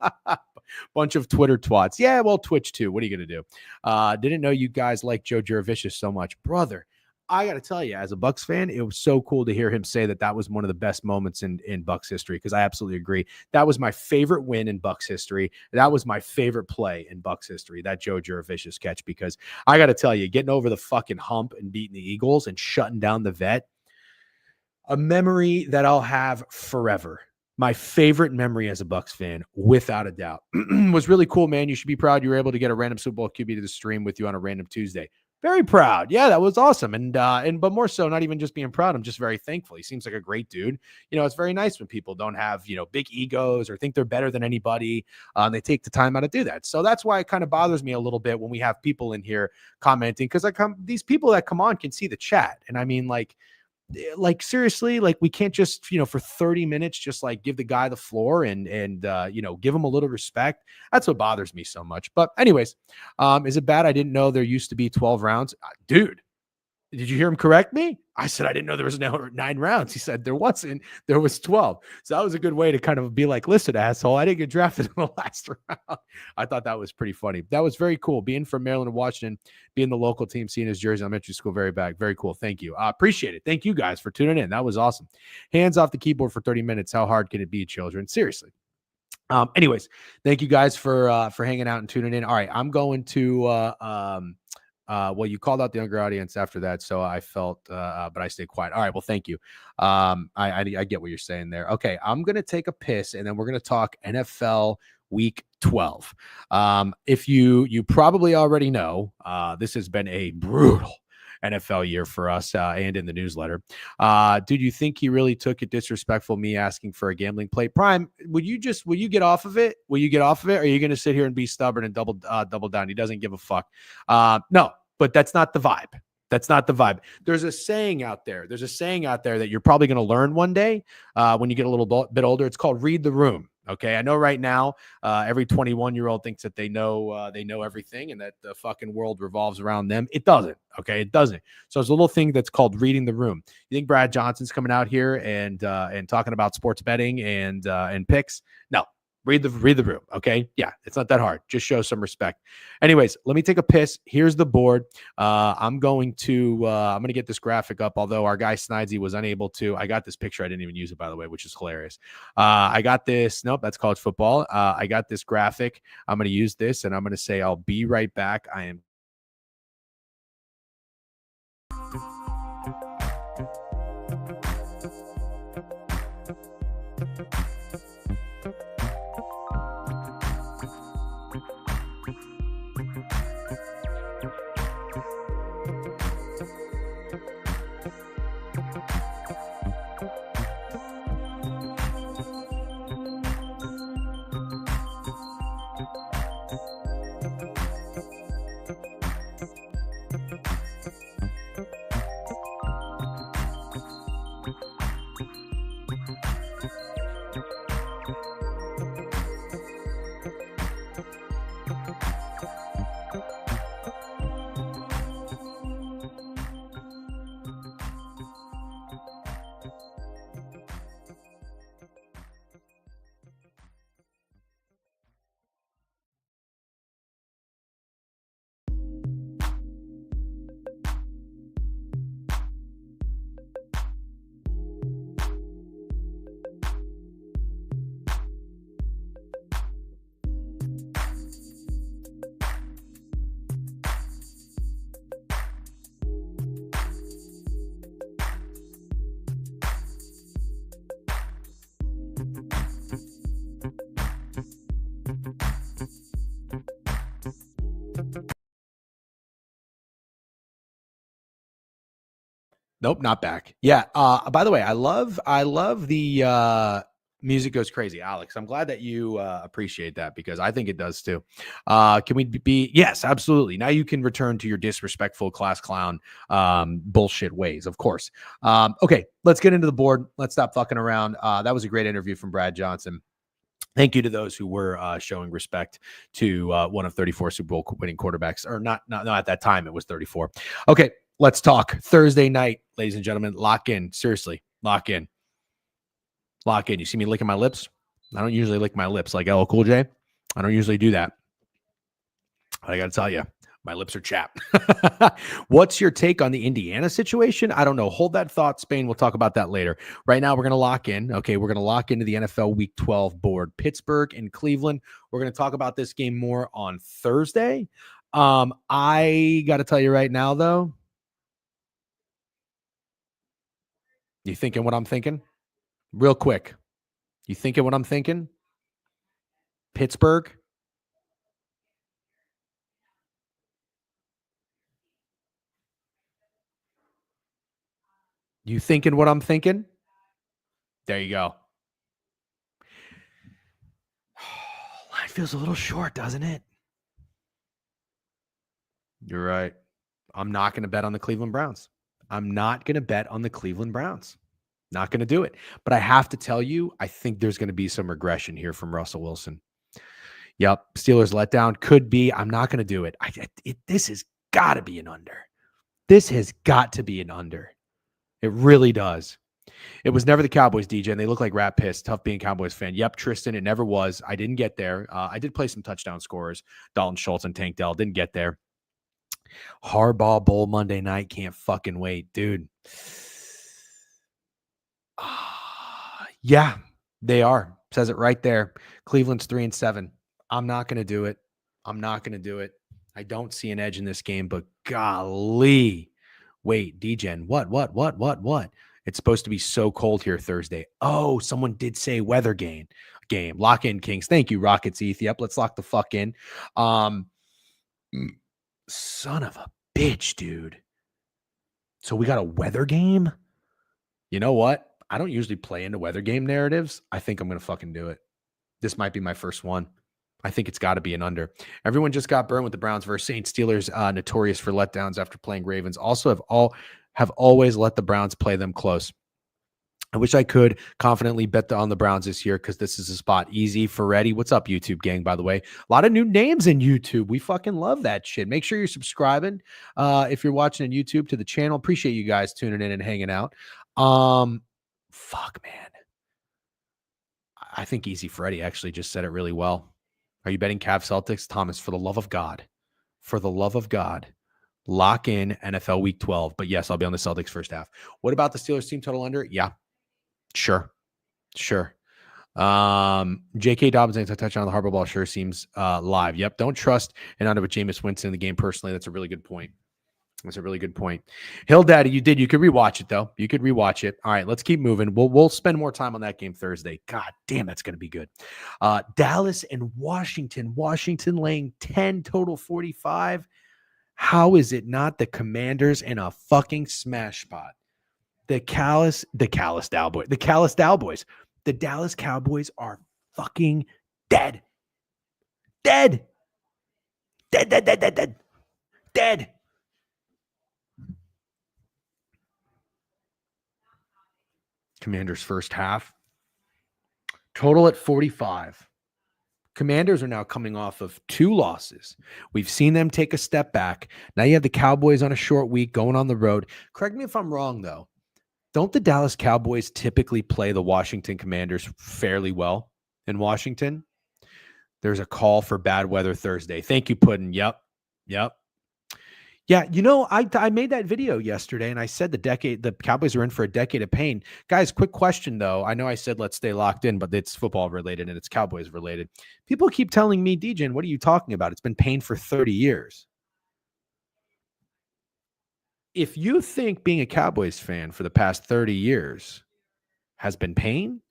Bunch of Twitter twats. Yeah, well, Twitch too. What are you going to do? Didn't know you guys like Joe Jurevicius so much. Brother, I got to tell you, as a Bucks fan, it was so cool to hear him say that was one of the best moments in Bucks history, because I absolutely agree. That was my favorite win in Bucks history. That was my favorite play in Bucks history, that Joe Jurevicius catch, because I got to tell you, getting over the fucking hump and beating the Eagles and shutting down the vet, a memory that I'll have forever. My favorite memory as a Bucks fan, without a doubt. Was really cool, man. You should be proud you were able to get a random Super Bowl QB to the stream with you on a random Tuesday. Very proud. Yeah, that was awesome. And but more so, not even just being proud, I'm just very thankful. He seems like a great dude. You know, it's very nice when people don't have, big egos or think they're better than anybody. They take the time out to do that. So that's why it kind of bothers me a little bit when we have people in here commenting, because these people that come on can see the chat. And I mean, like seriously, like we can't just, for 30 minutes, just like give the guy the floor and give him a little respect. That's what bothers me so much. But anyways, is it bad I didn't know there used to be 12 rounds? Dude, did you hear him correct me? I said I didn't know there was 9 rounds. He said there wasn't. There was 12. So that was a good way to kind of be like, listen, asshole, I didn't get drafted in the last round. I thought that was pretty funny. That was very cool. Being from Maryland and Washington, being the local team, seeing his Jersey Elementary School, very cool. Thank you. I appreciate it. Thank you guys for tuning in. That was awesome. Hands off the keyboard for 30 minutes. How hard can it be, children? Seriously. Anyways, thank you guys for hanging out and tuning in. All right, I'm going to well, you called out the younger audience after that, so I felt, but I stayed quiet. All right, well, thank you. I get what you're saying there. Okay, I'm gonna take a piss, and then we're gonna talk NFL Week 12. If you probably already know, this has been a brutal NFL year for us, and in the newsletter. Dude, you think he really took it disrespectful, me asking for a gambling play? Prime, will you get off of it? Will you get off of it? Or are you going to sit here and be stubborn and double down? He doesn't give a fuck. No, but that's not the vibe. That's not the vibe. There's a saying out there. That you're probably going to learn one day when you get a little bit older. It's called read the room. Okay, I know right now every 21-year-old thinks that they know everything and that the fucking world revolves around them. It doesn't. Okay, it doesn't. So there's a little thing that's called reading the room. You think Brad Johnson's coming out here and talking about sports betting and picks? No. Read the room, okay? Yeah, it's not that hard. Just show some respect. Anyways, let me take a piss. Here's the board. I'm going to get this graphic up, although our guy Snidesy was unable to. I got this picture. I didn't even use it, by the way, which is hilarious. I got this. Nope, that's college football. I got this graphic. I'm going to use this, and I'm going to say I'll be right back. I am. Nope, not back. Yeah. By the way, I love the music goes crazy, Alex. I'm glad that you appreciate that, because I think it does too. Can we be? Yes, absolutely. Now you can return to your disrespectful class clown bullshit ways, of course. Okay, let's get into the board. Let's stop fucking around. That was a great interview from Brad Johnson. Thank you to those who were showing respect to one of 34 Super Bowl winning quarterbacks, or not at that time. It was 34. Okay. Let's talk Thursday night, ladies and gentlemen. Lock in. Seriously, lock in. Lock in. You see me licking my lips? I don't usually lick my lips like LL Cool J. I don't usually do that. But I got to tell you, my lips are chapped. What's your take on the Indiana situation? I don't know. Hold that thought, Spain. We'll talk about that later. Right now, we're going to lock in. Okay, we're going to lock into the NFL Week 12 board. Pittsburgh and Cleveland. We're going to talk about this game more on Thursday. I got to tell you right now, though. You thinking what I'm thinking? Real quick. You thinking what I'm thinking? Pittsburgh. You thinking what I'm thinking? There you go. Line feels a little short, doesn't it? You're right. I'm not going to bet on the Cleveland Browns. I'm not going to bet on the Cleveland Browns. Not going to do it. But I have to tell you, I think there's going to be some regression here from Russell Wilson. Yep. Steelers letdown could be. I'm not going to do it. This has got to be an under. This has got to be an under. It really does. It was never the Cowboys, DJ, and they look like rat piss. Tough being a Cowboys fan. Yep, Tristan, it never was. I didn't get there. I did play some touchdown scorers, Dalton Schultz and Tank Dell. Didn't get there. Harbaugh Bowl Monday night. Can't fucking wait, dude. Yeah, they are. Says it right there. Cleveland's 3-7. I'm not going to do it. I'm not going to do it. I don't see an edge in this game, but golly. Wait, DGen, what? It's supposed to be so cold here Thursday. Oh, someone did say weather game. Lock in, Kings. Thank you, Rockets ETH. Yep, let's lock the fuck in. Son of a bitch, dude. So we got a weather game? You know what? I don't usually play into weather game narratives. I think I'm going to fucking do it. This might be my first one. I think it's got to be an under. Everyone just got burned with the Browns versus Saints. Steelers notorious for letdowns after playing Ravens. Also have always let the Browns play them close. I wish I could confidently bet on the Browns this year because this is a spot. Easy Ferretti. What's up, YouTube gang, by the way? A lot of new names in YouTube. We fucking love that shit. Make sure you're subscribing if you're watching on YouTube to the channel. Appreciate you guys tuning in and hanging out. Fuck, man. I think Easy Freddy actually just said it really well. Are you betting Cavs Celtics? Thomas, for the love of God, lock in NFL Week 12. But yes, I'll be on the Celtics first half. What about the Steelers team total under? Yeah, sure. J.K. Dobbins to touch on the Harbaugh ball sure seems live. Yep, don't trust an under with Jameis Winston in the game personally. That's a really good point. Hill Daddy, you could rewatch it though. You could rewatch it. All right, let's keep moving. We'll spend more time on that game Thursday. God damn, that's going to be good. Dallas and Washington. Washington laying 10, total 45. How is it not the Commanders in a fucking smash spot? The Dallas Cowboys. The Dallas Cowboys are fucking dead. Dead. Commanders first half. Total at 45. Commanders are now coming off of 2 losses. We've seen them take a step back. Now you have the Cowboys on a short week going on the road. Correct me if I'm wrong, though. Don't the Dallas Cowboys typically play the Washington Commanders fairly well in Washington? There's a call for bad weather Thursday. Thank you, Puddin'. Yep. Yeah, I made that video yesterday, and I said the Cowboys are in for a decade of pain. Guys, quick question, though. I know I said let's stay locked in, but it's football related and it's Cowboys related. People keep telling me, DJ, what are you talking about? It's been pain for 30 years. If you think being a Cowboys fan for the past 30 years has been pain,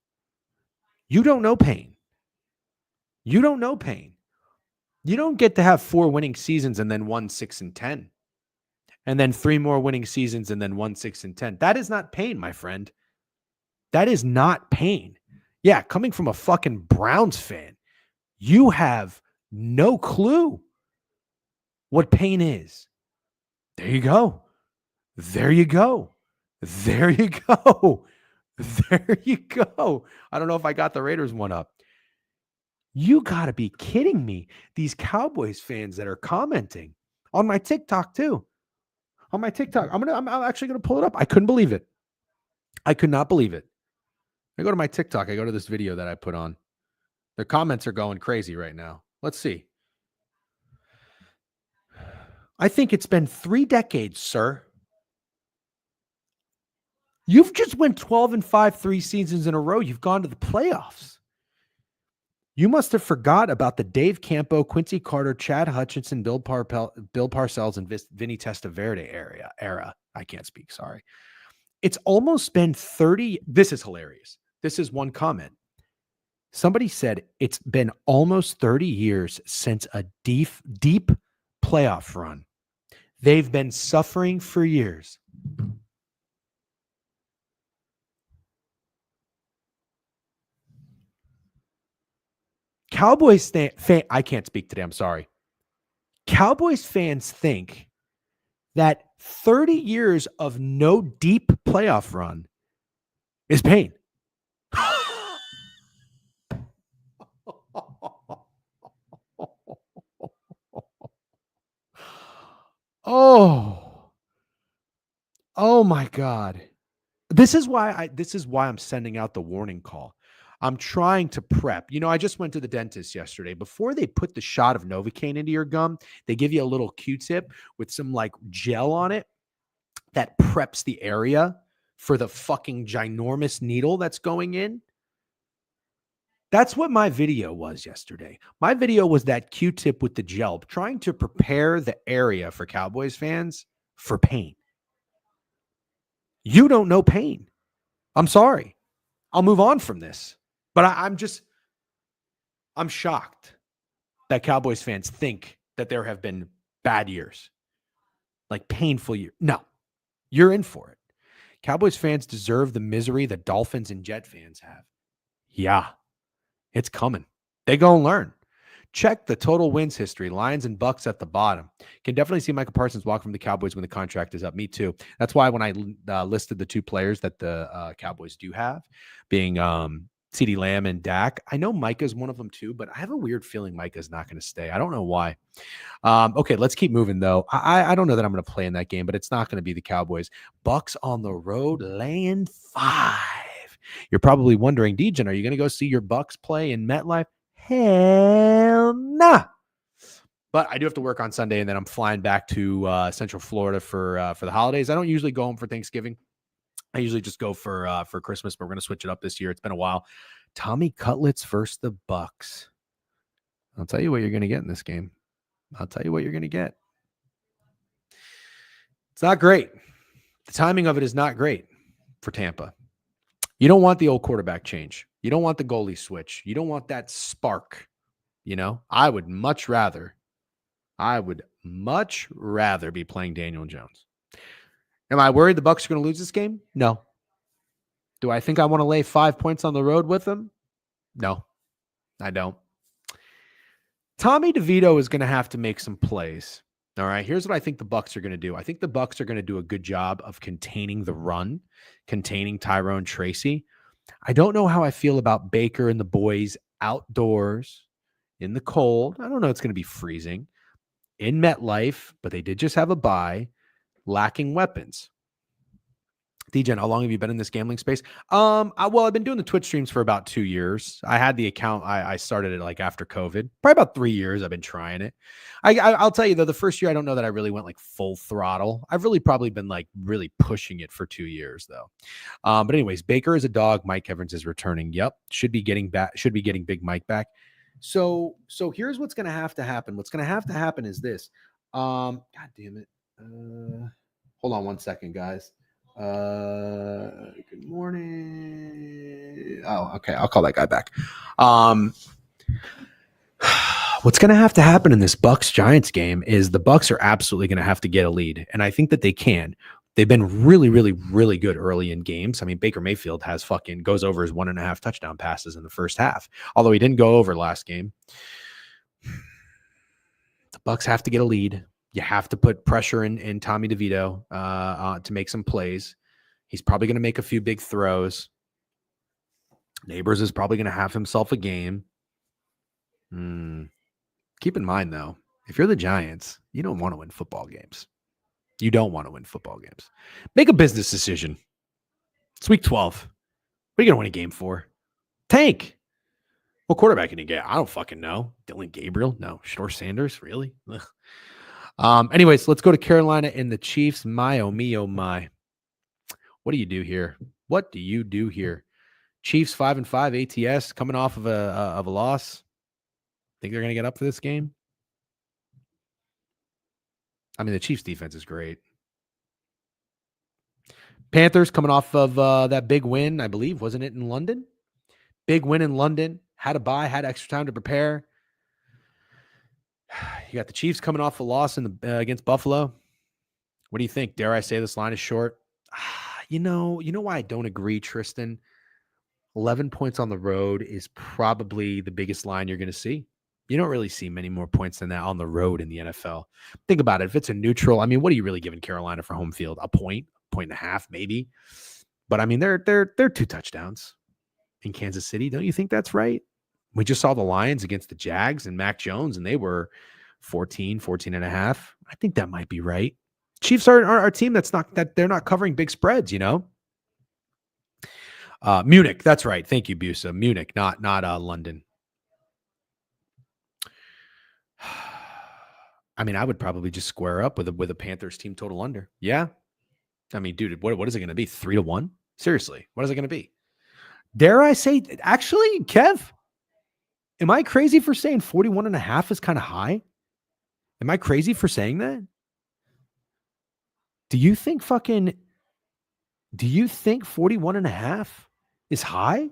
you don't know pain. You don't get to have 4 winning seasons and then 1-6-10. And then 3 more winning seasons and then 1-6-10. That is not pain, my friend. That is not pain. Yeah, coming from a fucking Browns fan, you have no clue what pain is. There you go. I don't know if I got the Raiders one up. You got to be kidding me. These Cowboys fans that are commenting on my TikTok too. I'm actually going to pull it up. I couldn't believe it. I could not believe it. I go to my TikTok. I go to this video that I put on. The comments are going crazy right now. Let's see. I think it's been 3 decades, sir. You've just went 12-5 3 seasons in a row. You've gone to the playoffs. You must have forgot about the Dave Campo, Quincy Carter, Chad Hutchinson, Bill Parcells, and Vinny Testaverde era. I can't speak. Sorry. It's almost been 30. This is hilarious. This is one comment. Somebody said it's been almost 30 years since a deep playoff run. They've been suffering for years. Cowboys fan, I can't speak today. I'm sorry. Cowboys fans think that 30 years of no deep playoff run is pain. Oh my God. This is why I'm sending out the warning call. I'm trying to prep. I just went to the dentist yesterday. Before they put the shot of Novocaine into your gum, they give you a little Q-tip with some like gel on it that preps the area for the fucking ginormous needle that's going in. That's what my video was yesterday. My video was that Q-tip with the gel, trying to prepare the area for Cowboys fans for pain. You don't know pain. I'm sorry. I'll move on from this. But I'm shocked that Cowboys fans think that there have been bad years, like painful years. No, you're in for it. Cowboys fans deserve the misery that Dolphins and Jet fans have. Yeah, it's coming. They go and learn. Check the total wins history. Lions and Bucks at the bottom. Can definitely see Micah Parsons walk from the Cowboys when the contract is up. Me too. That's why when I listed the 2 players that the Cowboys do have, being CeeDee Lamb and Dak, I know Micah's one of them too, but I have a weird feeling Micah's not going to stay. I don't know why. Okay, let's keep moving though. I don't know that I'm going to play in that game, but it's not going to be the Cowboys. Bucks on the road, laying 5. You're probably wondering, Dejan, are you going to go see your Bucks play in MetLife? Hell nah. But I do have to work on Sunday, and then I'm flying back to Central Florida for the holidays. I don't usually go home for Thanksgiving. I usually just go for Christmas, but we're going to switch it up this year. It's been a while. Tommy Cutlets versus the Bucks. I'll tell you what you're going to get in this game. I'll tell you what you're going to get. It's not great. The timing of it is not great for Tampa. You don't want the old quarterback change. You don't want the goalie switch. You don't want that spark. I would much rather be playing Daniel Jones. Am I worried the Bucs are going to lose this game? No. Do I think I want to lay 5 points on the road with them? No, I don't. Tommy DeVito is going to have to make some plays. All right, here's what I think the Bucs are going to do. I think the Bucs are going to do a good job of containing the run, containing Tyrone Tracy. I don't know how I feel about Baker and the boys outdoors in the cold. I don't know. It's going to be freezing in MetLife, but they did just have a bye, lacking weapons. DJen, how long have you been in this gambling space? I've been doing the Twitch streams for about 2 years. I had the account. I started it like after COVID. Probably about 3 years I've been trying it. I'll tell you though, the first year I don't know that I really went like full throttle. I've really probably been like really pushing it for 2 years though. But anyways, Baker is a dog. Mike Evans is returning. Yep, should be getting Big Mike back. So here's what's going to have to happen. What's going to have to happen is this. God damn it. Hold on one second, guys. Good morning. Oh, okay. I'll call that guy back. What's going to have to happen in this Bucks Giants game is the Bucks are absolutely going to have to get a lead. And I think that they can. They've been really, really, really good early in games. I mean, Baker Mayfield goes over his 1.5 touchdown passes in the first half, although he didn't go over last game. The Bucks have to get a lead. You have to put pressure in Tommy DeVito to make some plays. He's probably going to make a few big throws. Neighbors is probably going to have himself a game. Keep in mind, though, if you're the Giants, you don't want to win football games. You don't want to win football games. Make a business decision. It's week 12. What are you going to win a game for? Tank. What quarterback can you get? I don't fucking know. Dylan Gabriel? No. Shador Sanders? Really? Ugh. Anyways, let's go to Carolina and the Chiefs. My, oh me, oh my. What do you do here? What do you do here? Chiefs 5-5 ATS coming off of a loss. Think they're going to get up for this game? I mean, the Chiefs defense is great. Panthers coming off of that big win, I believe, wasn't it in London? Big win in London. Had a bye, had extra time to prepare. You got the Chiefs coming off a loss in the against Buffalo. What do you think? Dare I say this line is short? You know why I don't agree, Tristan? 11 points on the road is probably the biggest line you're going to see. You don't really see many more points than that on the road in the NFL. Think about it. If it's a neutral, I mean, what are you really giving Carolina for home field? A point and a half, maybe. But I mean, they're 2 touchdowns in Kansas City. Don't you think that's right? We just saw the Lions against the Jags and Mac Jones, and they were 14 and a half. I think that might be right. Chiefs are a team that they're not covering big spreads, you know. Munich, that's right. Thank you, Busa. Munich, not London. I mean, I would probably just square up with a Panthers team total under. Yeah. I mean, dude, what is it going to be? 3-1? Seriously, what is it going to be? Dare I say, actually, Kev, am I crazy for saying 41 and a half is kind of high? Am I crazy for saying that? Do you think 41 and a half is high?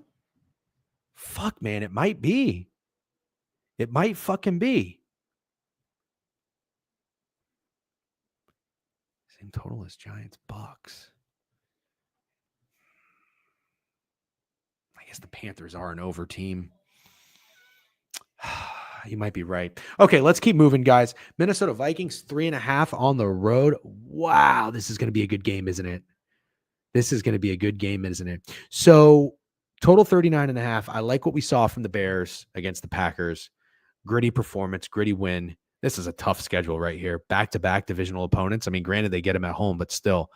Fuck, man, it might be. It might fucking be. Same total as Giants Bucks. I guess the Panthers are an over team. You might be right. Okay, let's keep moving, guys. Minnesota Vikings 3.5 on the road. Wow, this is going to be a good game, isn't it? This is going to be a good game, isn't it? So total 39.5. I like what we saw from the Bears against the Packers. Gritty performance, gritty win. This is a tough schedule right here. Back-to-back divisional opponents. I mean, granted, they get them at home, but still.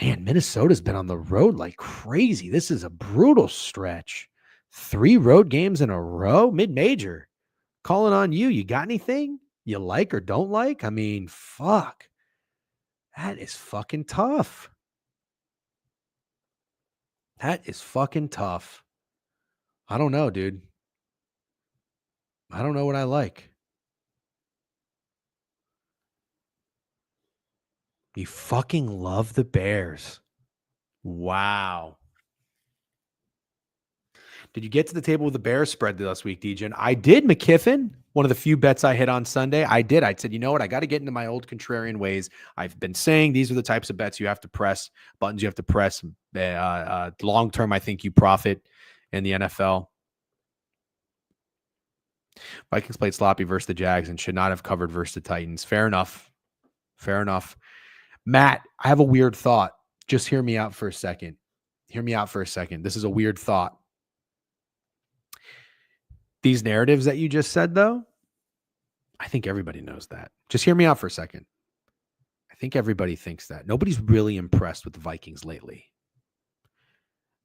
Man, Minnesota's been on the road like crazy. This is a brutal stretch. 3 road games in a row, mid-major. Calling on you. You got anything you like or don't like? I mean, fuck. That is fucking tough. That is fucking tough. I don't know, dude. I don't know what I like. You fucking love the Bears. Wow. Did you get to the table with the Bears spread last week, DJ? I did, McKiffin. One of the few bets I hit on Sunday. I did. I said, you know what? I got to get into my old contrarian ways. I've been saying these are the types of bets you have to press, buttons you have to press. Long term, I think you profit in the NFL. Vikings played sloppy versus the Jags and should not have covered versus the Titans. Fair enough. Fair enough. Matt, I have a weird thought. Just hear me out for a second. Hear me out for a second. This is a weird thought. These narratives that you just said, though, I think everybody knows that. Just hear me out for a second. I think everybody thinks that. Nobody's really impressed with the Vikings lately.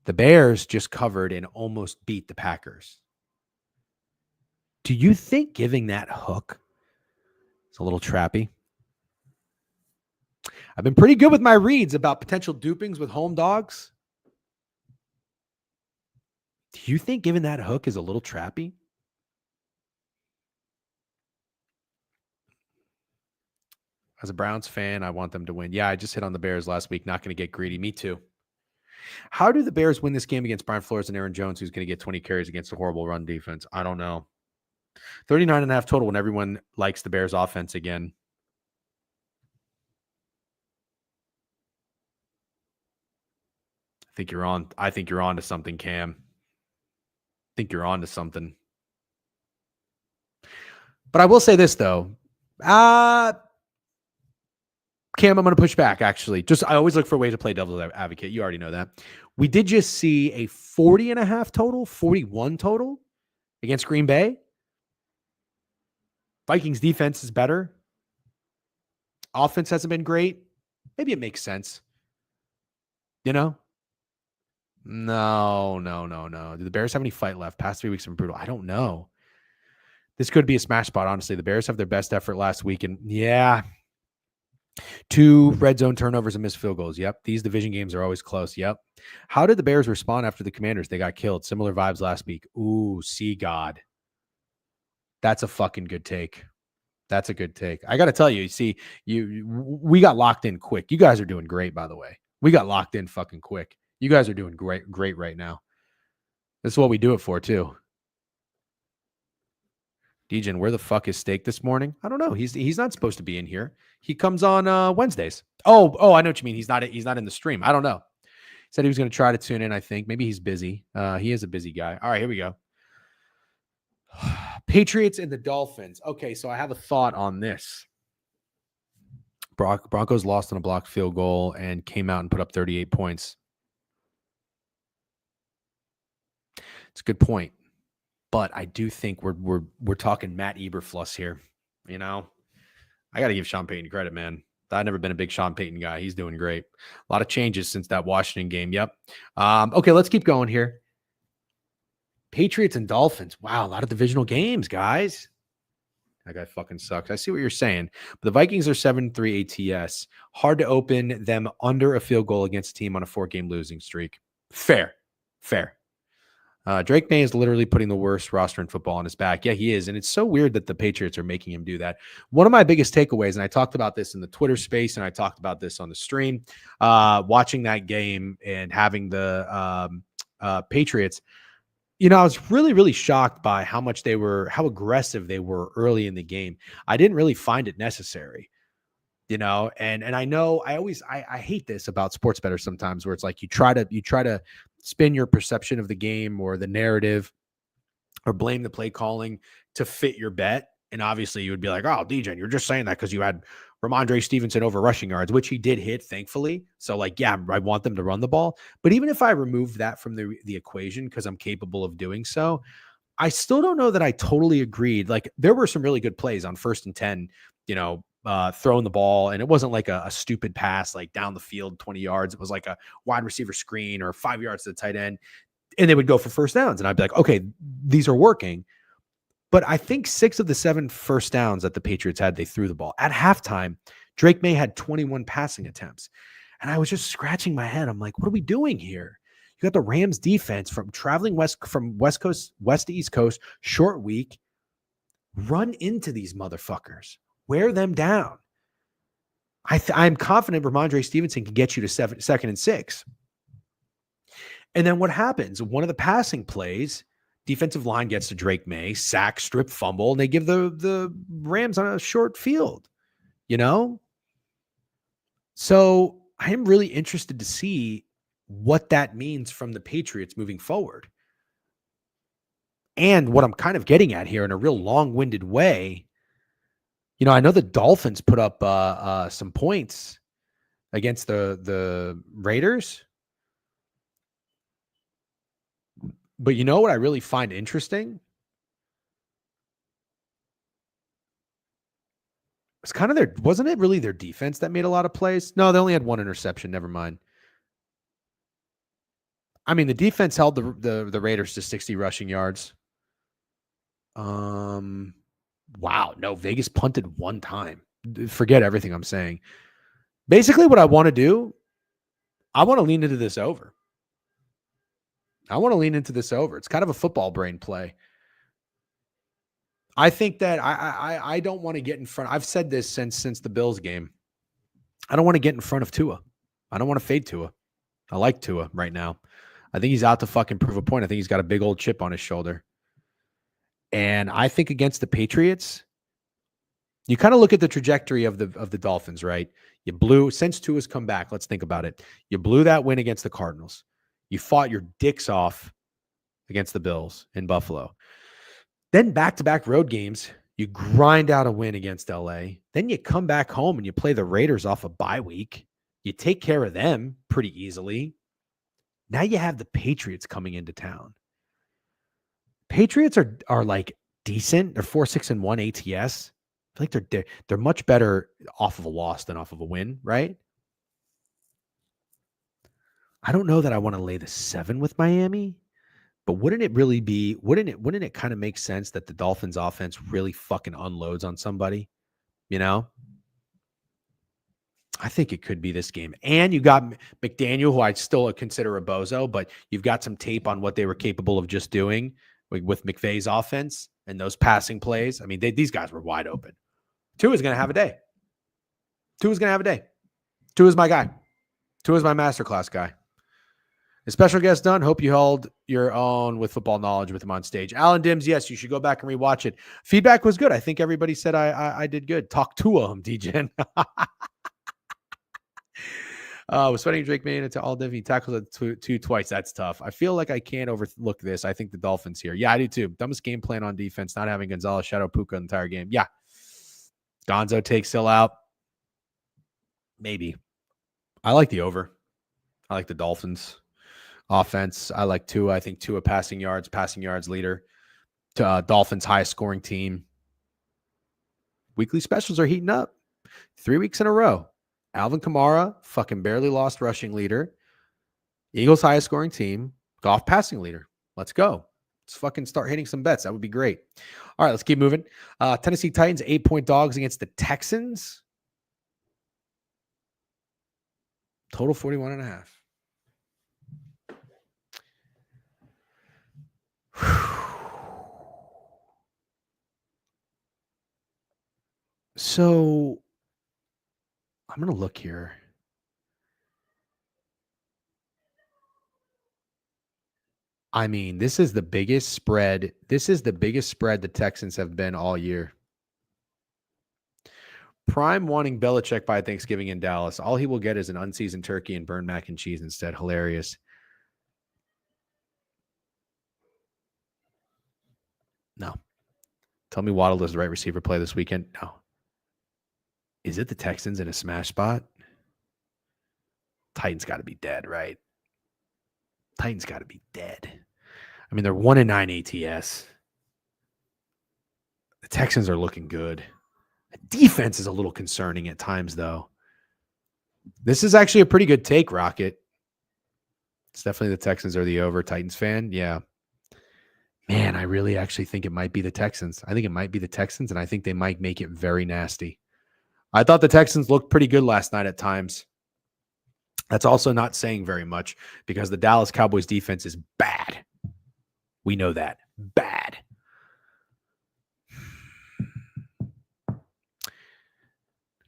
The Bears just covered and almost beat the Packers. Do you think giving that hook is a little trappy? I've been pretty good with my reads about potential dupings with home dogs. Do you think giving that hook is a little trappy? As a Browns fan, I want them to win. Yeah, I just hit on the Bears last week. Not going to get greedy. Me too. How do the Bears win this game against Brian Flores and Aaron Jones, who's going to get 20 carries against a horrible run defense? I don't know. 39.5 total when everyone likes the Bears offense again. I think you're on to something, Cam. I think you're on to something. But I will say this, though. Cam, I'm going to push back, actually. I always look for a way to play devil's advocate. You already know that. We did just see a 40.5 total, 41 total against Green Bay. Vikings defense is better. Offense hasn't been great. Maybe it makes sense. You know? No. Do the Bears have any fight left? Past 3 weeks have been brutal. I don't know. This could be a smash spot, honestly. The Bears have their best effort last week, and yeah, 2 red zone turnovers and missed field goals. Yep. These division games are always close. Yep. How did the Bears respond after the Commanders? They got killed. Similar vibes last week. Ooh, see God. That's a fucking good take. That's a good take. I got to tell you, see, we got locked in quick. You guys are doing great, by the way. We got locked in fucking quick. You guys are doing great right now. This is what we do it for, too. Dejan, where the fuck is Steak this morning? I don't know. He's not supposed to be in here. He comes on Wednesdays. Oh, I know what you mean. He's not in the stream. I don't know. He said he was going to try to tune in, I think. Maybe he's busy. He is a busy guy. All right, here we go. Patriots and the Dolphins. Okay, so I have a thought on this. Broncos lost on a blocked field goal and came out and put up 38 points. It's a good point. But I do think we're talking Matt Eberflus here. You know, I got to give Sean Payton credit, man. I've never been a big Sean Payton guy. He's doing great. A lot of changes since that Washington game. Yep. Okay, let's keep going here. Patriots and Dolphins. Wow, a lot of divisional games, guys. That guy fucking sucks. I see what you're saying. But the Vikings are 7-3 ATS. Hard to open them under a field goal against a team on a 4-game losing streak. Fair. Drake May is literally putting the worst roster in football on his back. Yeah, he is. And it's so weird that the Patriots are making him do that. One of my biggest takeaways, and I talked about this in the Twitter space, and I talked about this on the stream, watching that game and having the Patriots, you know, I was really, really shocked by how aggressive they were early in the game. I didn't really find it necessary. You know, and I know I hate this about sports bettors sometimes, where it's like you try to spin your perception of the game or the narrative or blame the play calling to fit your bet. And obviously you would be like, oh, DJ, you're just saying that because you had Ramondre Stevenson over rushing yards, which he did hit, thankfully. So like, yeah, I want them to run the ball. But even if I remove that from the equation, because I'm capable of doing so, I still don't know that I totally agreed. Like there were some really good plays on 1st and 10, you know, throwing the ball, and it wasn't like a stupid pass like down the field 20 yards. It was like a wide receiver screen or 5 yards to the tight end, and they would go for first downs, and I'd be like, okay, these are working. But I think 6 of the 7 first downs that the Patriots had, they threw the ball. At halftime, Drake May had 21 passing attempts, and I was just scratching my head. I'm like, what are we doing here? You got the Rams defense from traveling west to East Coast, short week, run into these motherfuckers. Wear them down. I'm confident Ramondre Stevenson can get you to 2nd and 6. And then what happens? One of the passing plays, defensive line gets to Drake May, sack, strip, fumble, and they give the Rams on a short field, you know? So I'm really interested to see what that means from the Patriots moving forward. And what I'm kind of getting at here in a real long-winded way, you know, I know the Dolphins put up some points against the Raiders. But you know what I really find interesting? It's kind of wasn't it really their defense that made a lot of plays? No, they only had 1 interception. Never mind. I mean, the defense held the Raiders to 60 rushing yards. Wow. No, Vegas punted 1 time. Forget everything I'm saying. Basically, what I want to do, I want to lean into this over. It's kind of a football brain play. I think that I don't want to get in front. I've said this since the Bills game. I don't want to get in front of Tua. I don't want to fade Tua. I like Tua right now. I think he's out to fucking prove a point. I think he's got a big old chip on his shoulder. And I think against the Patriots, you kind of look at the trajectory of the Dolphins, right? You blew, since Tua's come back, let's think about it. You blew that win against the Cardinals. You fought your dicks off against the Bills in Buffalo. Then back-to-back road games, you grind out a win against LA. Then you come back home and you play the Raiders off a bye week. You take care of them pretty easily. Now you have the Patriots coming into town. Patriots are like decent. They're 4-6-1 ATS. I feel like they're much better off of a loss than off of a win, right? I don't know that I want to lay the 7 with Miami, but wouldn't it kind of make sense that the Dolphins offense really fucking unloads on somebody? You know? I think it could be this game. And you got McDaniel, who I still consider a bozo, but you've got some tape on what they were capable of just doing with McVay's offense and those passing plays. I mean, these guys were wide open. Tua is going to have a day. Tua's going to have a day. Tua's my guy. Tua's my masterclass guy. The special guest done. Hope you held your own with football knowledge with him on stage. Alan Dims, yes, you should go back and rewatch it. Feedback was good. I think everybody said I did good. Talk to him, DJ. Was sweating Drake May into all He tackles it two twice. That's tough. I feel like I can't overlook this. I think the Dolphins here. Yeah, I do too. Dumbest game plan on defense, not having Gonzalez shadow Puka the entire game. Yeah. Gonzo takes Hill out. Maybe. I like the over. I like the Dolphins offense. I like Tua. I think Tua passing yards leader. Dolphins highest scoring team. Weekly specials are heating up. 3 weeks in a row. Alvin Kamara, fucking barely lost rushing leader. Eagles highest scoring team. Goff passing leader. Let's go. Let's fucking start hitting some bets. That would be great. All right, let's keep moving. Tennessee Titans, 8-point dogs against the Texans. Total 41.5. So I'm going to look here. I mean, this is the biggest spread. This is the biggest spread the Texans have been all year. Prime wanting Belichick by Thanksgiving in Dallas. All he will get is an unseasoned turkey and burned mac and cheese instead. Hilarious. No. Tell me Waddle does the right receiver play this weekend. No. Is it the Texans in a smash spot? Titans got to be dead, right? Titans got to be dead. I mean, they're 1-9 ATS. The Texans are looking good. The defense is a little concerning at times, though. This is actually a pretty good take, Rocket. It's definitely the Texans or the over. Titans fan, yeah. Man, I really actually think it might be the Texans. I think it might be the Texans, and I think they might make it very nasty. I thought the Texans looked pretty good last night at times. That's also not saying very much because the Dallas Cowboys defense is bad. We know that. Bad.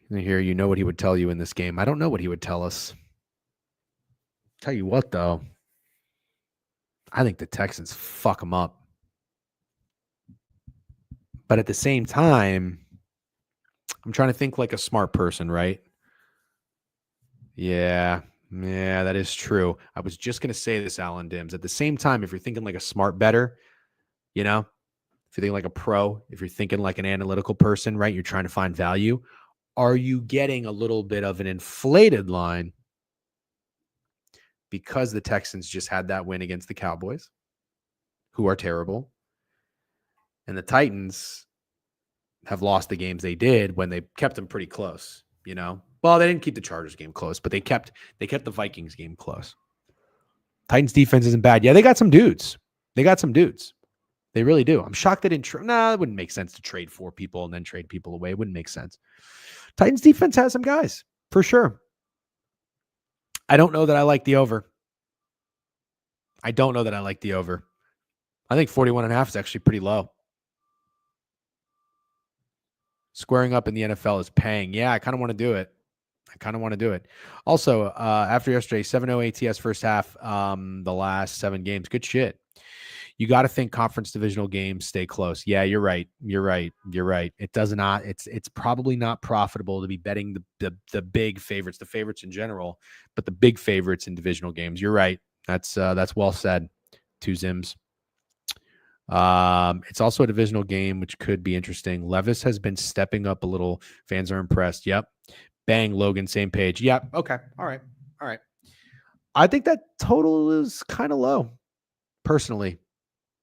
Here, you know what he would tell you in this game. I don't know what he would tell us. Tell you what, though. I think the Texans fuck them up. But at the same time, I'm trying to think like a smart person, right? Yeah, that is true. I was just going to say this, Alan Dims. At the same time, if you're thinking like a smart bettor, you know, if you're thinking like a pro, if you're thinking like an analytical person, right, you're trying to find value. Are you getting a little bit of an inflated line because the Texans just had that win against the Cowboys, who are terrible, and the Titans have lost the games they did when they kept them pretty close, you know? Well, they didn't keep the Chargers game close, but they kept the Vikings game close. Titans defense isn't bad. Yeah, they got some dudes. They really do. I'm shocked they didn't it wouldn't make sense to trade 4 people and then trade people away. It wouldn't make sense. Titans defense has some guys, for sure. I don't know that I like the over. I think 41.5 is actually pretty low. Squaring up in the NFL is paying. Yeah, I kind of want to do it. Also, after yesterday, 7-0 ATS first half, the last 7 games. Good shit. You got to think conference divisional games stay close. Yeah, you're right. It does not. It's probably not profitable to be betting the big favorites, the favorites in general, but the big favorites in divisional games. You're right. That's well said. 2 Zims. It's also a divisional game, which could be interesting. Levis has been stepping up a little. Fans are impressed. Yep. Bang, Logan, same page. Yep. Okay. All right. I think that total is kind of low. Personally,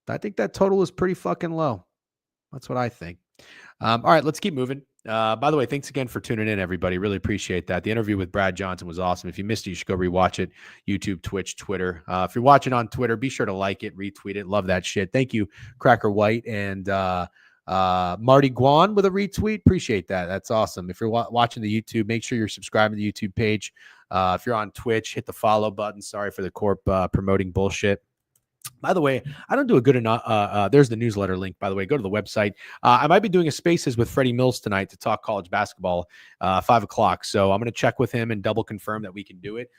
I think that total is pretty fucking low. That's what I think. All right, let's keep moving. By the way, thanks again for tuning in, everybody. Really appreciate that. The interview with Brad Johnson was awesome. If you missed it, you should go rewatch it. YouTube, Twitch, Twitter. If you're watching on Twitter, be sure to like it, retweet it. Love that shit. Thank you, Cracker White and Marty Guan with a retweet. Appreciate that. That's awesome. If you're watching the YouTube, make sure you're subscribing to the YouTube page. If you're on Twitch, hit the follow button. Sorry for the corp promoting bullshit. By the way, I don't do a good enough. There's the newsletter link, by the way. Go to the website. I might be doing a Spaces with Freddie Mills tonight to talk college basketball, 5 o'clock. So I'm going to check with him and double confirm that we can do it.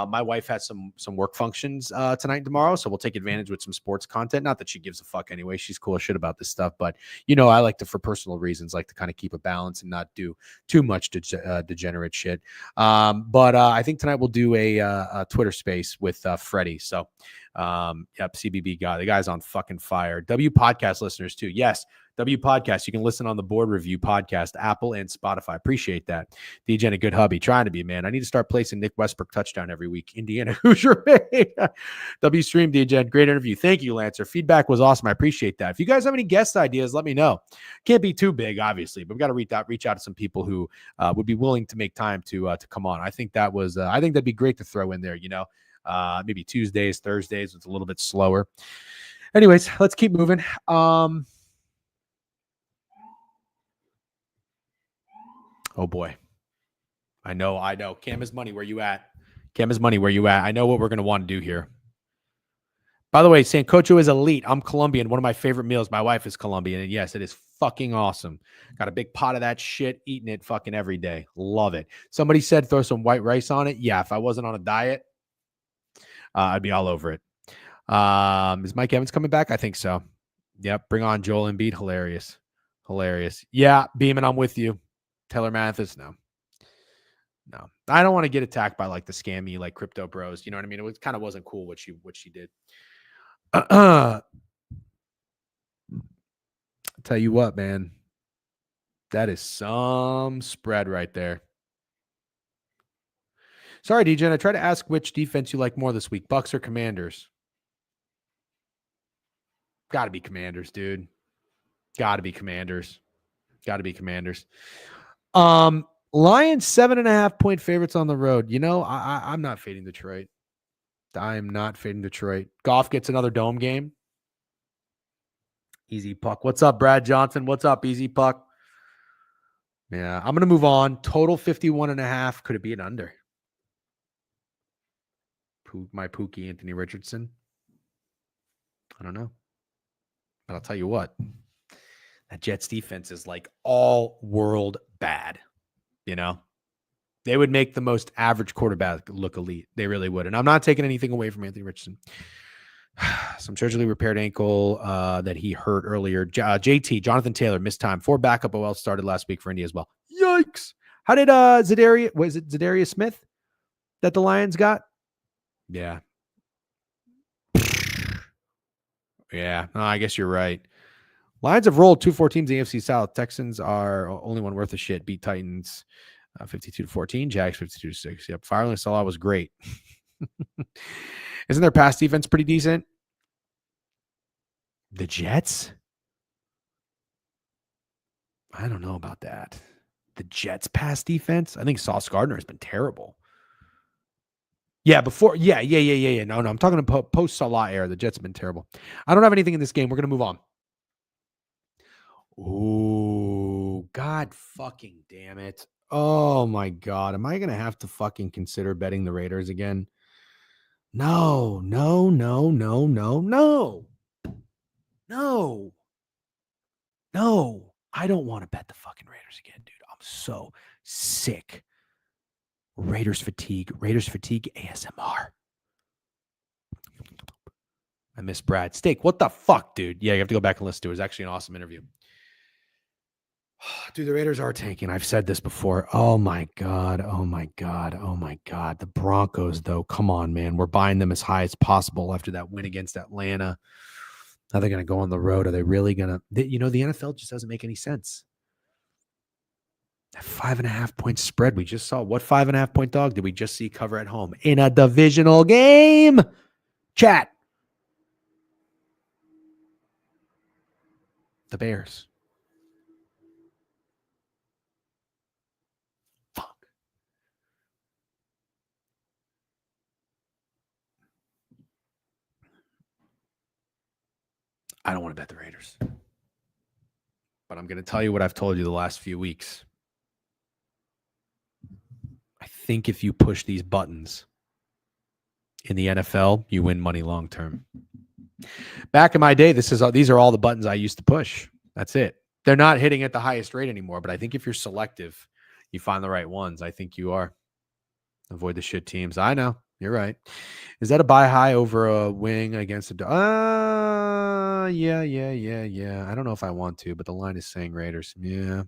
My wife has some work functions tonight and tomorrow, so we'll take advantage with some sports content. Not that she gives a fuck anyway. She's cool as shit about this stuff. But, I like to, for personal reasons, like to kind of keep a balance and not do too much degenerate shit. But I think tonight we'll do a Twitter space with Freddie. So, yep, CBB guy. The guy's on fucking fire. W podcast listeners too. Yes, W podcast. You can listen on the Board Review podcast, Apple and Spotify. Appreciate that. DJ, a good hubby. Trying to be, man. I need to start placing Nick Westbrook touchdown every week. Indiana Hoosier. W stream, DJ. Great interview. Thank you, Lancer. Feedback was awesome. I appreciate that. If you guys have any guest ideas, let me know. Can't be too big, obviously, but we've got to reach out to some people who would be willing to make time to come on. I think that'd be great to throw in there, maybe Tuesdays, Thursdays. It's a little bit slower. Anyways, let's keep moving. Oh boy. I know. Cam is money. Where you at? I know what we're going to want to do here. By the way, Sancocho is elite. I'm Colombian. One of my favorite meals. My wife is Colombian. And yes, it is fucking awesome. Got a big pot of that shit, eating it fucking every day. Love it. Somebody said throw some white rice on it. Yeah, if I wasn't on a diet, I'd be all over it. Is Mike Evans coming back? I think so. Yep. Bring on Joel Embiid. Hilarious. Yeah, Beeman, I'm with you. Taylor Mathis, no. I don't want to get attacked by like the scammy, like crypto bros. You know what I mean? It kind of wasn't cool what she did. Tell you what, man. That is some spread right there. Sorry, DJ. I tried to ask which defense you like more this week, Bucks or Commanders. Got to be Commanders, dude. Got to be Commanders. Lions 7.5-point favorites on the road. I'm not fading Detroit. I am not fading Detroit. Goff gets another dome game. Easy puck. What's up, Brad Johnson? What's up, Easy puck? Yeah, I'm going to move on. Total 51.5. Could it be an under? My Pookie, Anthony Richardson. I don't know. But I'll tell you what. That Jets defense is like all world bad. They would make the most average quarterback look elite. They really would. And I'm not taking anything away from Anthony Richardson. Some surgically repaired ankle that he hurt earlier. JT, Jonathan Taylor, missed time. 4 backup OL started last week for Indy as well. Yikes. How did Zadarius Smith that the Lions got? Yeah. Yeah. No, I guess you're right. Lions have rolled 2-4 teams in the AFC South. Texans are only one worth a shit. Beat Titans 52-14. Jags 52-6. Yep. Fireless Salah was great. Isn't their pass defense pretty decent? The Jets? I don't know about that. The Jets pass defense? I think Sauce Gardner has been terrible. Yeah, before. Yeah. No. I'm talking about post Salah era. The Jets have been terrible. I don't have anything in this game. We're going to move on. Oh, God fucking damn it. Oh, my God. Am I going to have to fucking consider betting the Raiders again? No. I don't want to bet the fucking Raiders again, dude. I'm so sick. Raiders fatigue ASMR. I miss Brad. Steak, what the fuck, dude? Yeah, you have to go back and listen to it. It was actually an awesome interview. Dude, the Raiders are tanking. I've said this before. Oh my God. The Broncos, though, come on, man. We're buying them as high as possible after that win against Atlanta. Now they're going to go on the road. Are they really going to? The NFL just doesn't make any sense. That 5.5-point spread we just saw. What 5.5-point dog did we just see cover at home in a divisional game? Chat. The Bears. I don't want to bet the Raiders. But I'm going to tell you what I've told you the last few weeks. I think if you push these buttons in the NFL, you win money long term. Back in my day, these are all the buttons I used to push. That's it. They're not hitting at the highest rate anymore, but I think if you're selective, you find the right ones. I think you are. Avoid the shit teams. I know. You're right. Is that a buy high over a wing against a yeah. I don't know if I want to, but the line is saying Raiders. Yeah.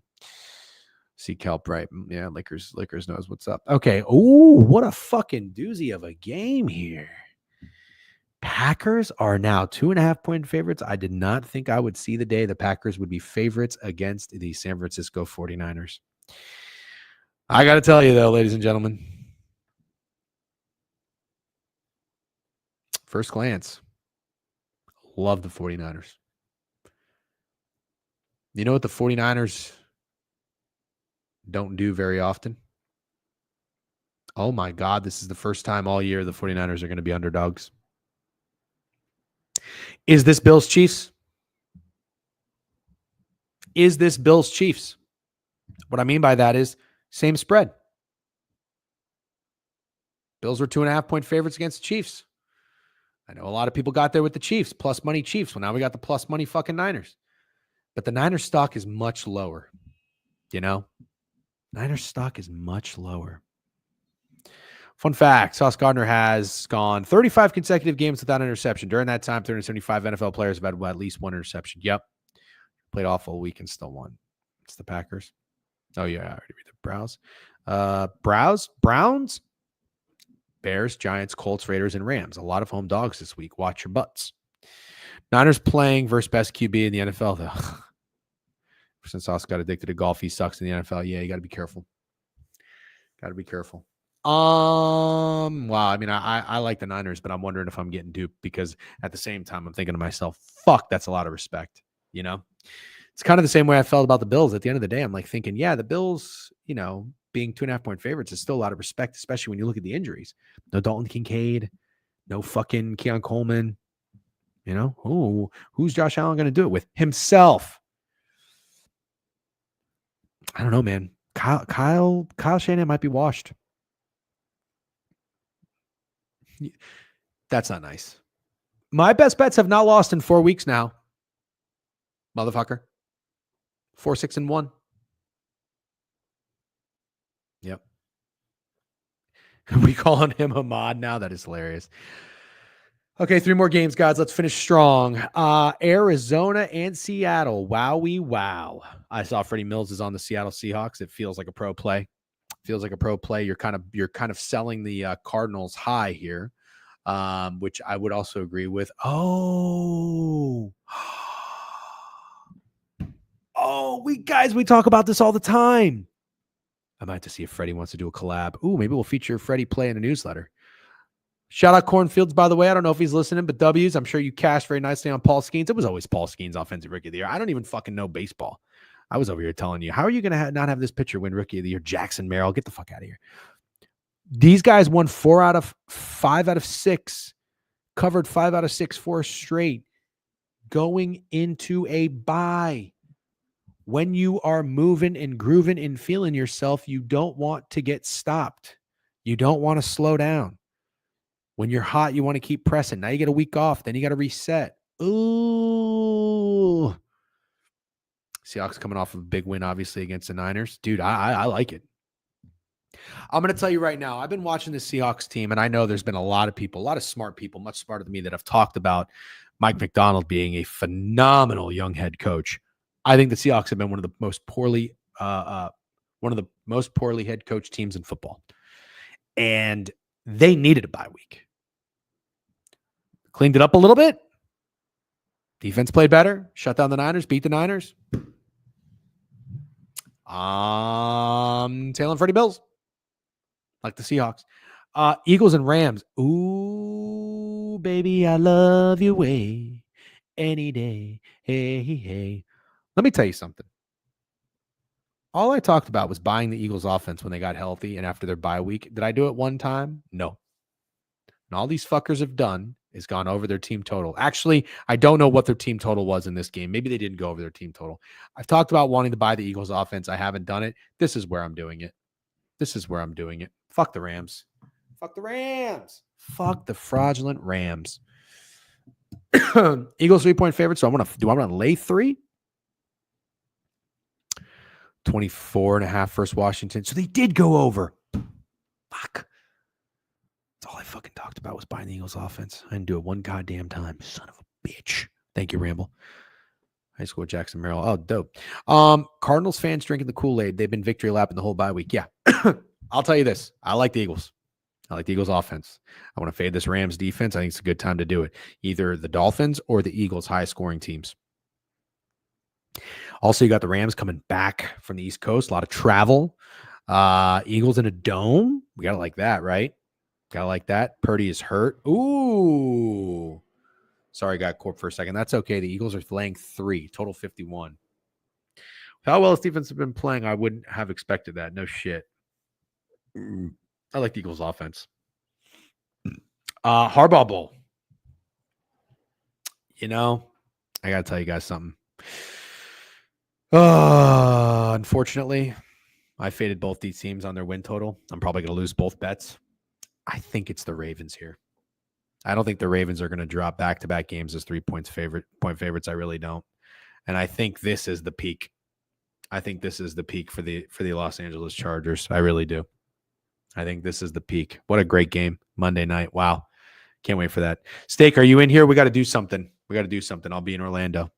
See Kelp, right? Yeah, Liquors knows what's up. Okay. Oh, what a fucking doozy of a game here. Packers are now 2.5-point favorites. I did not think I would see the day the Packers would be favorites against the San Francisco 49ers. I got to tell you, though, ladies and gentlemen, first glance, love the 49ers. You know what the 49ers don't do very often? Oh, my God, this is the first time all year the 49ers are going to be underdogs. Is this Bills Chiefs? Is this Bills Chiefs? What I mean by that is same spread. Bills were 2.5-point favorites against the Chiefs. I know a lot of people got there with the Chiefs, plus money Chiefs. Well, now we got the plus money fucking Niners. But the Niners stock is much lower. You know? Niners stock is much lower. Fun fact, Sauce Gardner has gone 35 consecutive games without an interception. During that time, 375 NFL players have had at least one interception. Yep. Played off all week and still won. It's the Packers. Oh, yeah. I already read the Browns, Bears, Giants, Colts, Raiders, and Rams. A lot of home dogs this week. Watch your butts. Niners playing versus best QB in the NFL, though. Since Sauce got addicted to golf, he sucks in the NFL. Yeah, you got to be careful. Wow. I mean, I like the Niners, but I'm wondering if I'm getting duped because at the same time, I'm thinking to myself, fuck, that's a lot of respect. You know, it's kind of the same way I felt about the Bills. At the end of the day, I'm like thinking, yeah, the Bills, you know, being 2.5-point favorites is still a lot of respect, especially when you look at the injuries. No Dalton Kincaid, no fucking Keon Coleman. You know, who's Josh Allen going to do it with? Himself. I don't know, man. Kyle Shanahan might be washed. That's not nice. My best bets have not lost in 4 weeks now. Motherfucker. 4-6-1. Yep. We calling him Ahmad now? That is hilarious. Okay, 3 more games, guys. Let's finish strong. Arizona and Seattle. Wowie wow. I saw Freddie Mills is on the Seattle Seahawks. It feels like a pro play. You're kind of selling the Cardinals high here, which I would also agree with. Oh, we talk about this all the time. I might have to see if Freddie wants to do a collab. Ooh, maybe we'll feature Freddie play in a newsletter. Shout out Cornfields, by the way. I don't know if he's listening, but W's. I'm sure you cashed very nicely on Paul Skeens. It was always Paul Skeens offensive rookie of the year. I don't even fucking know baseball. I was over here telling you, how are you going to not have this pitcher win rookie of the year? Jackson Merrill, get the fuck out of here. These guys won 5 out of 6, covered 5 out of 6, 4 straight, going into a bye. When you are moving and grooving and feeling yourself, you don't want to get stopped. You don't want to slow down. When you're hot, you want to keep pressing. Now you get a week off. Then you got to reset. Ooh. Seahawks coming off of a big win, obviously, against the Niners. Dude, I like it. I'm going to tell you right now, I've been watching the Seahawks team, and I know there's been a lot of people, a lot of smart people, much smarter than me, that have talked about Mike Macdonald being a phenomenal young head coach. I think the Seahawks have been one of the most poorly head coach teams in football. And they needed a bye week. Cleaned it up a little bit. Defense played better. Shut down the Niners. Beat the Niners. Tailing Freddie Bills. Like the Seahawks. Eagles and Rams. Ooh, baby, I love your way. Any day. Hey. Let me tell you something. All I talked about was buying the Eagles offense when they got healthy and after their bye week. Did I do it one time? No. And all these fuckers have done has gone over their team total. Actually, I don't know what their team total was in this game. Maybe they didn't go over their team total. I've talked about wanting to buy the Eagles offense. I haven't done it. This is where I'm doing it. Fuck the Rams. Fuck the Rams. Fuck the fraudulent Rams. Eagles 3-point favorite. So I want to lay 3. 24.5 versus Washington. So they did go over. Fuck. That's all I fucking talked about was buying the Eagles offense. I didn't do it one goddamn time. Son of a bitch. Thank you, Ramble. High school Jackson Merrill. Oh, dope. Cardinals fans drinking the Kool-Aid. They've been victory lapping the whole bye week. Yeah. I'll tell you this. I like the Eagles. I like the Eagles offense. I want to fade this Rams defense. I think it's a good time to do it. Either the Dolphins or the Eagles high scoring teams. Also, you got the Rams coming back from the East Coast. A lot of travel. Eagles in a dome. We got to like that, right? Got to like that. Purdy is hurt. Ooh. Sorry, got Corp for a second. That's okay. The Eagles are laying 3, total 51. How well this defense has been playing, I wouldn't have expected that. No shit. I like the Eagles offense. Harbaugh Bowl. You know, I got to tell you guys something. Unfortunately, I faded both these teams on their win total. I'm probably going to lose both bets. I think it's the Ravens here. I don't think the Ravens are going to drop back-to-back games as 3-point favorites. I really don't. And I think this is the peak. I think this is the peak for the Los Angeles Chargers. I really do. I think this is the peak. What a great game. Monday night. Wow. Can't wait for that. Steak, are you in here? We got to do something. I'll be in Orlando.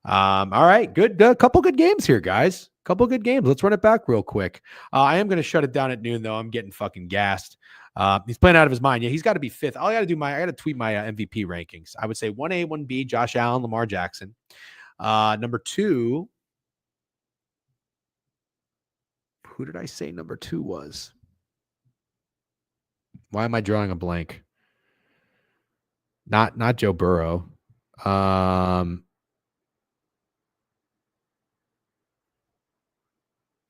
All right. Good. Couple good games here, guys. Couple good games. Let's run it back real quick. I am going to shut it down at noon, though. I'm getting fucking gassed. He's playing out of his mind. Yeah, he's got to be 5th. I got to tweet my MVP rankings. I would say 1A, 1B, Josh Allen, Lamar Jackson. Number 2. Who did I say number 2 was? Why am I drawing a blank? Not Joe Burrow.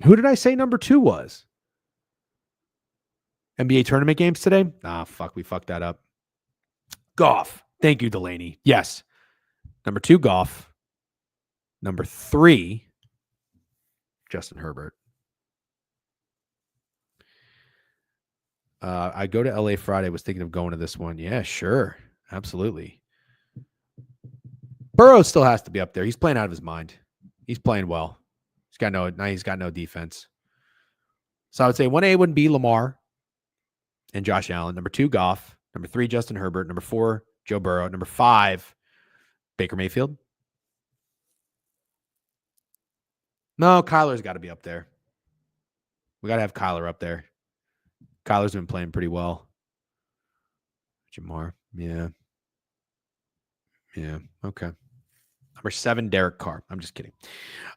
Who did I say number 2 was? NBA tournament games today? Fuck. We fucked that up. Goff. Thank you, Delaney. Yes. Number 2, Goff. Number 3, Justin Herbert. I go to LA Friday. Was thinking of going to this one. Yeah, sure. Absolutely. Burrow still has to be up there. He's playing out of his mind. He's playing well. He's got no defense. So I would say 1A wouldn't be Lamar and Josh Allen. Number 2, Goff. Number 3, Justin Herbert. Number 4, Joe Burrow. Number 5, Baker Mayfield. No, Kyler's got to be up there. We got to have Kyler up there. Kyler's been playing pretty well. Jamar. Yeah. Okay. Number 7, Derek Carr. I'm just kidding.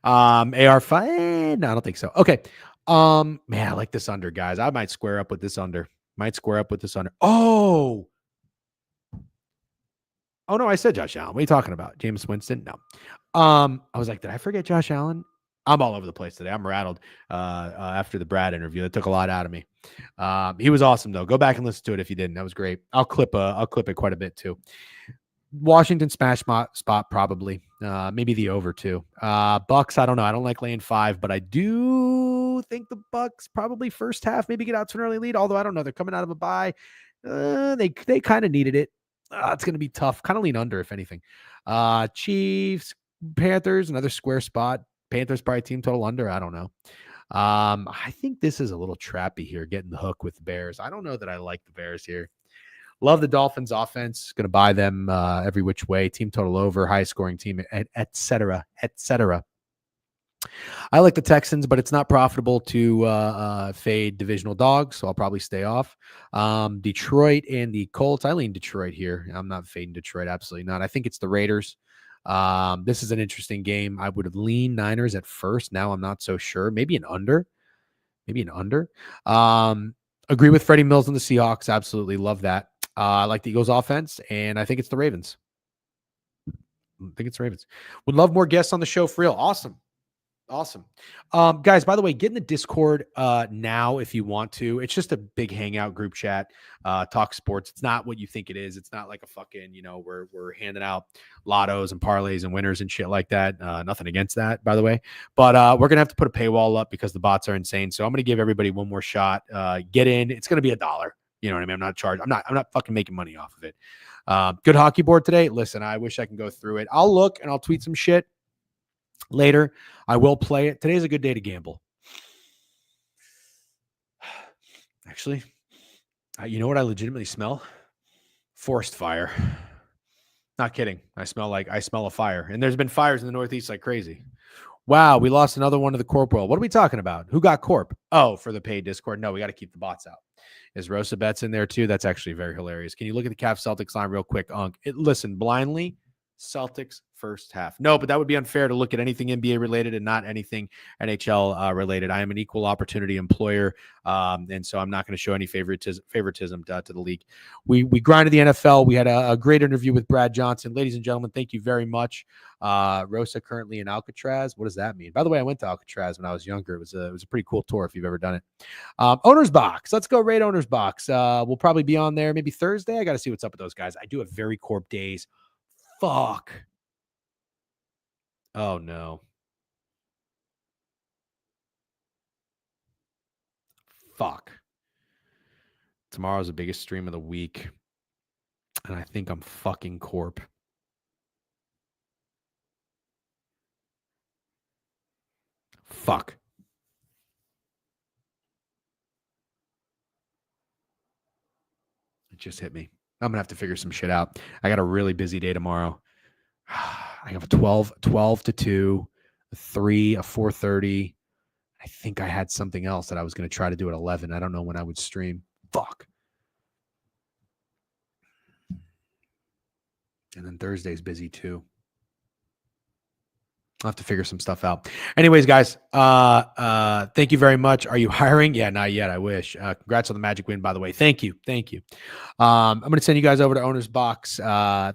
AR5. No, I don't think so. Okay. Man, I like this under, guys. I might square up with this under. Oh, no, I said Josh Allen. What are you talking about? Jameis Winston? No. I was like, did I forget Josh Allen? I'm all over the place today. I'm rattled after the Brad interview. That took a lot out of me. He was awesome, though. Go back and listen to it if you didn't. That was great. I'll clip it quite a bit, too. Washington smash spot probably. Maybe the over, too. Bucks, I don't know. I don't like laying 5, but I do think the Bucks probably first half maybe get out to an early lead, although I don't know. They're coming out of a bye. They kind of needed it. It's going to be tough. Kind of lean under, if anything. Chiefs, Panthers, another square spot. Panthers probably team total under. I don't know. I think this is a little trappy here, getting the hook with the Bears. I don't know that I like the Bears here. Love the Dolphins offense. Going to buy them every which way. Team total over, high scoring team, et cetera. I like the Texans, but it's not profitable to fade divisional dogs, so I'll probably stay off. Detroit and the Colts. I lean Detroit here. I'm not fading Detroit. Absolutely not. I think it's the Raiders. This is an interesting game. I would have leaned Niners at first. Now I'm not so sure. Maybe an under. Agree with Freddie Mills and the Seahawks. Absolutely love that. I like the Eagles offense, and I think it's the Ravens. Would love more guests on the show for real. Awesome. Awesome. Guys, by the way, get in the Discord now if you want to. It's just a big hangout group chat, talk sports. It's not what you think it is. It's not like a fucking, we're handing out lottos and parlays and winners and shit like that. Nothing against that, by the way. But we're gonna have to put a paywall up because the bots are insane. So I'm gonna give everybody one more shot. Get in. It's gonna be $1. You know what I mean? I'm not charged. I'm not fucking making money off of it. Good hockey board today. Listen, I wish I can go through it. I'll look and I'll tweet some shit later. I will play it. Today's a good day to gamble. Actually, you know what I legitimately smell? Forest fire. Not kidding. I smell a fire. And there's been fires in the Northeast like crazy. Wow, we lost another one to the Corp world. What are we talking about? Who got Corp? Oh, for the paid Discord. No, we got to keep the bots out. Is Rosa Betts in there too? That's actually very hilarious. Can you look at the Cavs Celtics line real quick, Unk? Listen, blindly, Celtics first half. No, but that would be unfair to look at anything NBA related and not anything NHL related. I am an equal opportunity employer, and so I'm not going to show any favoritism to the league. We grinded the NFL. We had a great interview with Brad Johnson. Ladies and gentlemen, thank you very much. Rosa currently in Alcatraz. What does that mean? By the way, I went to Alcatraz when I was younger. It was a pretty cool tour if you've ever done it. Owner's Box. Let's go rate Owner's Box. We'll probably be on there maybe Thursday. I got to see what's up with those guys. I do have very corp days. Fuck. Oh, no. Fuck. Tomorrow's the biggest stream of the week. And I think I'm fucking corp. Fuck. It just hit me. I'm going to have to figure some shit out. I got a really busy day tomorrow. I have a 12 to 2, a 3, a 4:30. I think I had something else that I was going to try to do at 11. I don't know when I would stream. Fuck. And then Thursday's busy too. I'll have to figure some stuff out. Anyways, guys, thank you very much. Are you hiring? Yeah, not yet. I wish. Congrats on the Magic win, by the way. Thank you. I'm going to send you guys over to Owner's Box.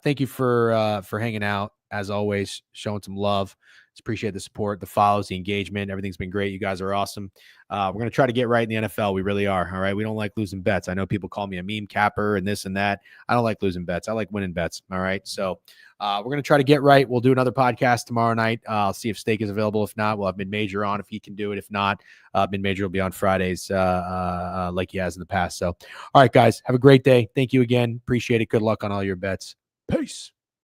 Thank you for hanging out, as always, showing some love. Just appreciate the support, the follows, the engagement. Everything's been great. You guys are awesome. We're going to try to get right in the NFL. We really are. All right. We don't like losing bets. I know people call me a meme capper and this and that. I don't like losing bets. I like winning bets. All right. So we're going to try to get right. We'll do another podcast tomorrow night. I'll see if Steak is available. If not, we'll have Mid-Major on if he can do it. If not, Mid-Major will be on Fridays like he has in the past. So, all right, guys, have a great day. Thank you again. Appreciate it. Good luck on all your bets. Peace.